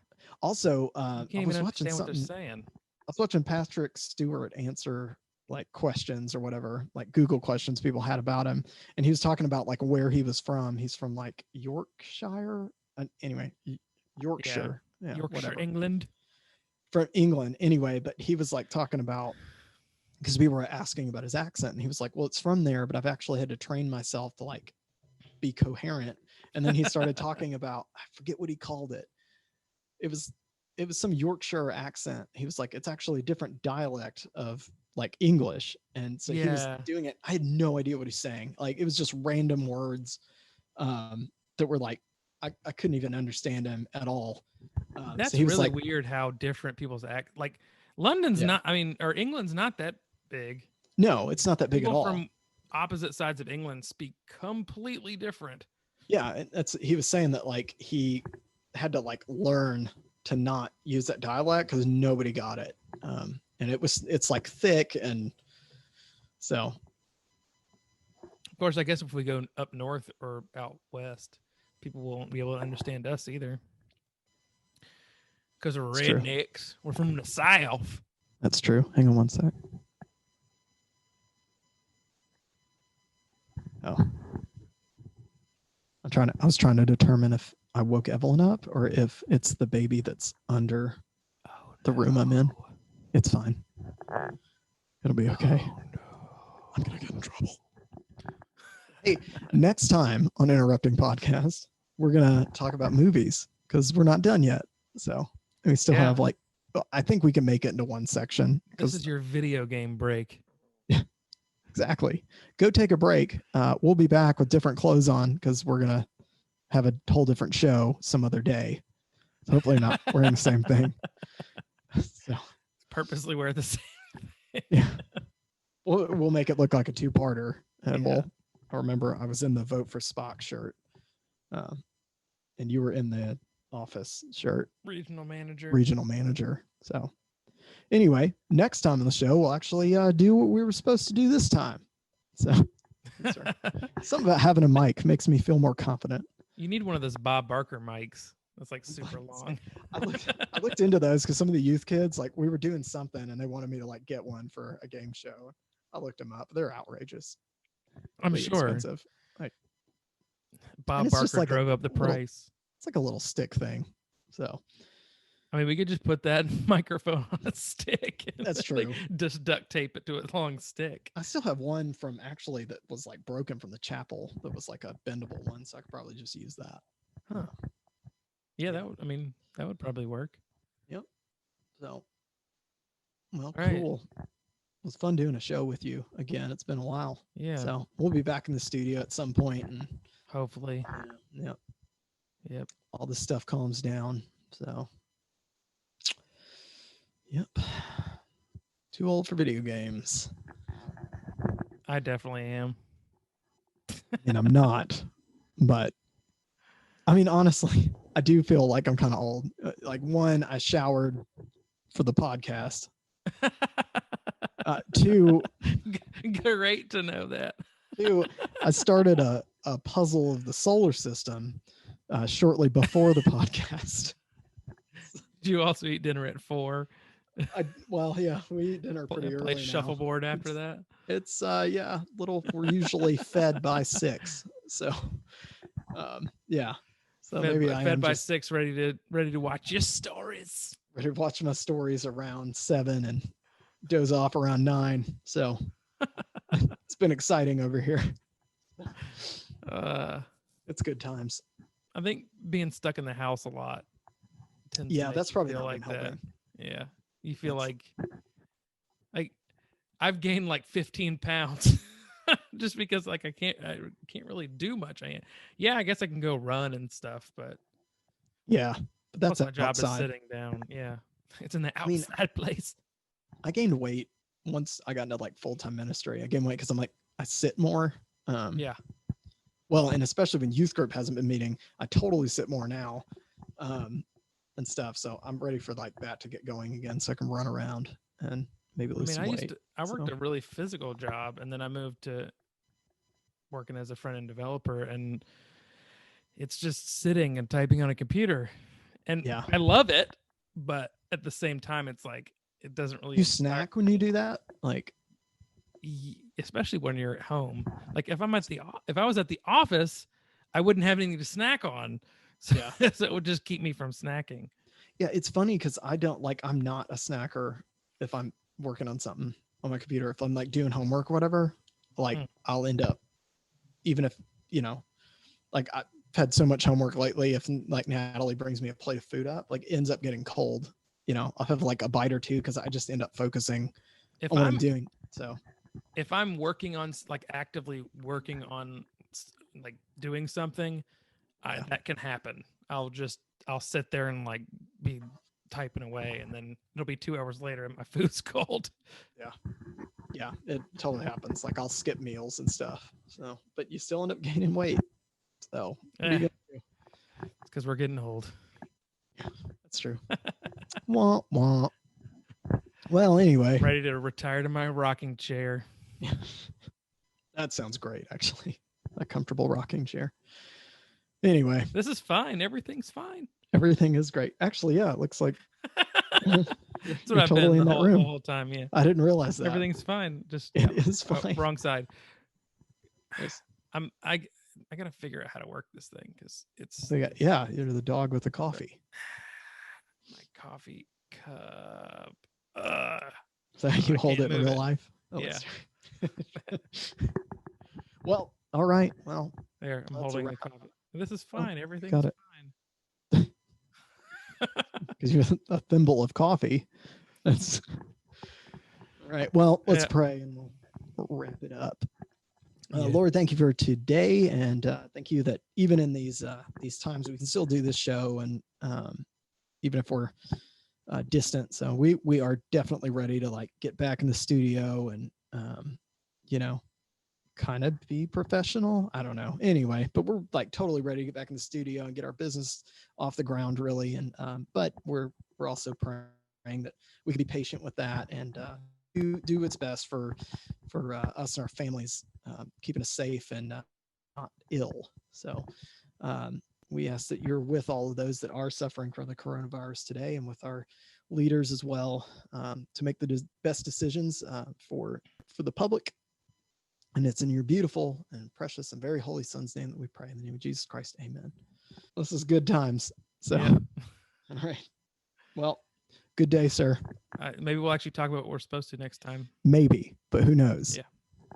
Speaker 1: Also,
Speaker 2: You
Speaker 1: I
Speaker 2: can't
Speaker 1: was
Speaker 2: even
Speaker 1: watching
Speaker 2: understand what they're
Speaker 1: something.
Speaker 2: saying.
Speaker 1: I was watching Patrick Stewart answer like questions or whatever, like Google questions people had about him, and he was talking about like where he was from. He's from like Yorkshire, anyway, Yorkshire, yeah,
Speaker 2: Yorkshire,
Speaker 1: whatever.
Speaker 2: England.
Speaker 1: From England, anyway. But he was like talking about because we were asking about his accent, and he was like, well, it's from there, but I've actually had to train myself to like be coherent. And then he started talking about, I forget what he called it. It was some Yorkshire accent. He was like, it's actually a different dialect of like English. And so he was doing it. I had no idea what he's saying. Like, it was just random words that were like, I couldn't even understand him at all.
Speaker 2: That's
Speaker 1: so he was
Speaker 2: really
Speaker 1: like,
Speaker 2: weird how different people's act. Like London's not, I mean, or England's not that big.
Speaker 1: no, it's not that big
Speaker 2: People
Speaker 1: at all.
Speaker 2: from opposite sides of England speak completely different.
Speaker 1: Yeah, and he was saying that like he had to like learn to not use that dialect because nobody got it. And it's like thick, and so
Speaker 2: Of course, I guess if we go up north or out west, people won't be able to understand us either. Because we're
Speaker 1: It's true.
Speaker 2: rednecks. We're from the South.
Speaker 1: That's true. Hang on one sec. Oh. I was trying to determine if I woke Evelyn up or if it's the baby that's under the room I'm in. It's fine. It'll be okay. I'm going to get in trouble. Hey, next time on Interrupting Podcast, we're going to talk about movies because we're not done yet. So we still have like, I think we can make it into one section.
Speaker 2: This is your video game break.
Speaker 1: Exactly. Go take a break. We'll be back with different clothes on because we're going to have a whole different show some other day. So hopefully not wearing the same thing. So
Speaker 2: Purposely wear the same thing.
Speaker 1: Yeah. We'll make it look like a two-parter. And I remember I was in the Vote for Spock shirt. And you were in the Office shirt.
Speaker 2: Regional
Speaker 1: manager. So anyway, next time on the show, we'll actually do what we were supposed to do this time. So something about having a mic makes me feel more confident.
Speaker 2: You need one of those Bob Barker mics. That's like super long.
Speaker 1: I looked into those because some of the youth kids, like we were doing something and they wanted me to like get one for a game show. I looked them up. They're outrageous.
Speaker 2: I'm sure.
Speaker 1: Expensive. Like
Speaker 2: Bob Barker
Speaker 1: like
Speaker 2: drove up the price.
Speaker 1: It's like a little stick thing. So
Speaker 2: I mean, we could just put that microphone on a stick. And
Speaker 1: that's true.
Speaker 2: Just duct tape it to a long stick.
Speaker 1: I still have one from actually that was like broken from the chapel that was like a bendable one, so I could probably just use that.
Speaker 2: Huh. Yeah, that would probably work.
Speaker 1: Yep. So, well,
Speaker 2: right.
Speaker 1: Cool. It was fun doing a show with you again. It's been a while.
Speaker 2: Yeah.
Speaker 1: So we'll be back in the studio at some point, and
Speaker 2: hopefully.
Speaker 1: Yep. All this stuff calms down. So. Yep. Too old for video games.
Speaker 2: I definitely am.
Speaker 1: And I'm not. But I mean, honestly, I do feel like I'm kind of old. Like, one, I showered for the podcast. Two,
Speaker 2: great to know that.
Speaker 1: Two, I started a puzzle of the solar system shortly before the podcast.
Speaker 2: Did you also eat dinner at 4?
Speaker 1: Well, yeah, we eat dinner pretty early.
Speaker 2: Play shuffleboard after that.
Speaker 1: It's we're usually fed by 6. So yeah. So maybe I
Speaker 2: fed
Speaker 1: am
Speaker 2: by
Speaker 1: just
Speaker 2: 6, ready to watch your stories.
Speaker 1: Ready to watch my stories around 7 and doze off around 9. So it's been exciting over here. It's good times.
Speaker 2: I think being stuck in the house a lot.
Speaker 1: That's probably not
Speaker 2: like
Speaker 1: helping.
Speaker 2: that. Yeah. You feel like I've gained like 15 pounds just because like I can't really do much. I guess I can go run and stuff, but
Speaker 1: but that's
Speaker 2: my job
Speaker 1: outside.
Speaker 2: is sitting down. Yeah. It's in the outside place.
Speaker 1: I gained weight once I got into like full-time ministry. I gained weight because I'm like, I sit more. Well, and especially when youth group hasn't been meeting, I totally sit more now. And stuff. So I'm ready for like that to get going again so I can run around and maybe lose some weight.
Speaker 2: I worked a really physical job, and then I moved to working as a front-end developer, and it's just sitting and typing on a computer. And I love it, but at the same time, it's like it doesn't really.
Speaker 1: You snack when you do that? Like,
Speaker 2: especially when you're at home. Like if I was at the office, I wouldn't have anything to snack on. So, so it would just keep me from snacking.
Speaker 1: Yeah, it's funny because I'm not a snacker if I'm working on something. on my computer. If I'm like doing homework or whatever, like I'll end up, even if, like I've had so much homework lately, if like Natalie brings me a plate of food up, like it ends up getting cold, I'll have like a bite or two because I just end up focusing
Speaker 2: If
Speaker 1: on what I'm
Speaker 2: I'm
Speaker 1: doing. So
Speaker 2: if I'm working on like actively working on like doing something,
Speaker 1: Yeah.
Speaker 2: that can happen. I'll sit there and like be typing away, and then it'll be 2 hours later and my food's cold.
Speaker 1: yeah, it totally happens. Like I'll skip meals and stuff. So, but you still end up gaining weight. So what are you
Speaker 2: Eh,
Speaker 1: gonna do?
Speaker 2: it's because we're getting old.
Speaker 1: That's true. Wah, wah. Well, anyway,
Speaker 2: Ready to retire to my rocking chair.
Speaker 1: that sounds great. Actually, a comfortable rocking chair. Anyway,
Speaker 2: This is fine. Everything's fine.
Speaker 1: everything is great. Actually, yeah, it looks like
Speaker 2: That's what
Speaker 1: you're
Speaker 2: I've
Speaker 1: totally
Speaker 2: been
Speaker 1: in
Speaker 2: the
Speaker 1: that
Speaker 2: whole,
Speaker 1: room.
Speaker 2: whole time. Yeah,
Speaker 1: I didn't realize that.
Speaker 2: everything's fine. Just
Speaker 1: It is
Speaker 2: oh,
Speaker 1: fine.
Speaker 2: wrong side.
Speaker 1: Nice.
Speaker 2: I gotta figure out how to work this thing because it's
Speaker 1: So yeah, you're the dog with the coffee.
Speaker 2: my coffee cup.
Speaker 1: So you
Speaker 2: I
Speaker 1: hold
Speaker 2: can't
Speaker 1: it in
Speaker 2: move
Speaker 1: real
Speaker 2: it.
Speaker 1: life.
Speaker 2: Yeah.
Speaker 1: Well, all right. Well,
Speaker 2: There, I'm
Speaker 1: That's a
Speaker 2: holding the
Speaker 1: wrap.
Speaker 2: coffee. This is
Speaker 1: Oh,
Speaker 2: fine. Everything's
Speaker 1: got it.
Speaker 2: fine.
Speaker 1: because you're a thimble of coffee. That's all right. Well, let's
Speaker 2: Yeah.
Speaker 1: pray and we'll wrap it up.
Speaker 2: Yeah.
Speaker 1: Lord, thank you for today, and thank you that even in these times we can still do this show, and even if we're distant. So we are definitely ready to like get back in the studio and kind of be professional. I don't know. Anyway, but we're like totally ready to get back in the studio and get our business off the ground, really. And but we're also praying that we can be patient with that and do what's best for us and our families, keeping us safe and not ill. So we ask that you're with all of those that are suffering from the coronavirus today, and with our leaders as well, to make the best decisions for the public. And it's in your beautiful and precious and very holy Son's name that we pray, in the name of Jesus Christ. Amen. This is good times. So,
Speaker 2: Yeah.
Speaker 1: all right. Well, good day, sir.
Speaker 2: Maybe we'll actually talk about what we're supposed to next time.
Speaker 1: Maybe, but who knows?
Speaker 2: Yeah.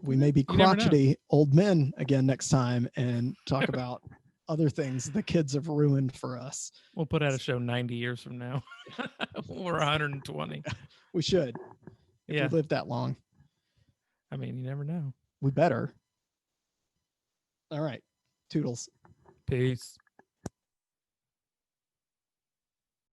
Speaker 1: We may be
Speaker 2: You never know.
Speaker 1: crotchety old men again next time and talk about other things the kids have ruined for us.
Speaker 2: We'll put out a show 90 years from now. We're 120.
Speaker 1: We should. If
Speaker 2: Yeah.
Speaker 1: we live that long,
Speaker 2: I mean, you never know.
Speaker 1: we better. All right. Toodles.
Speaker 2: Peace.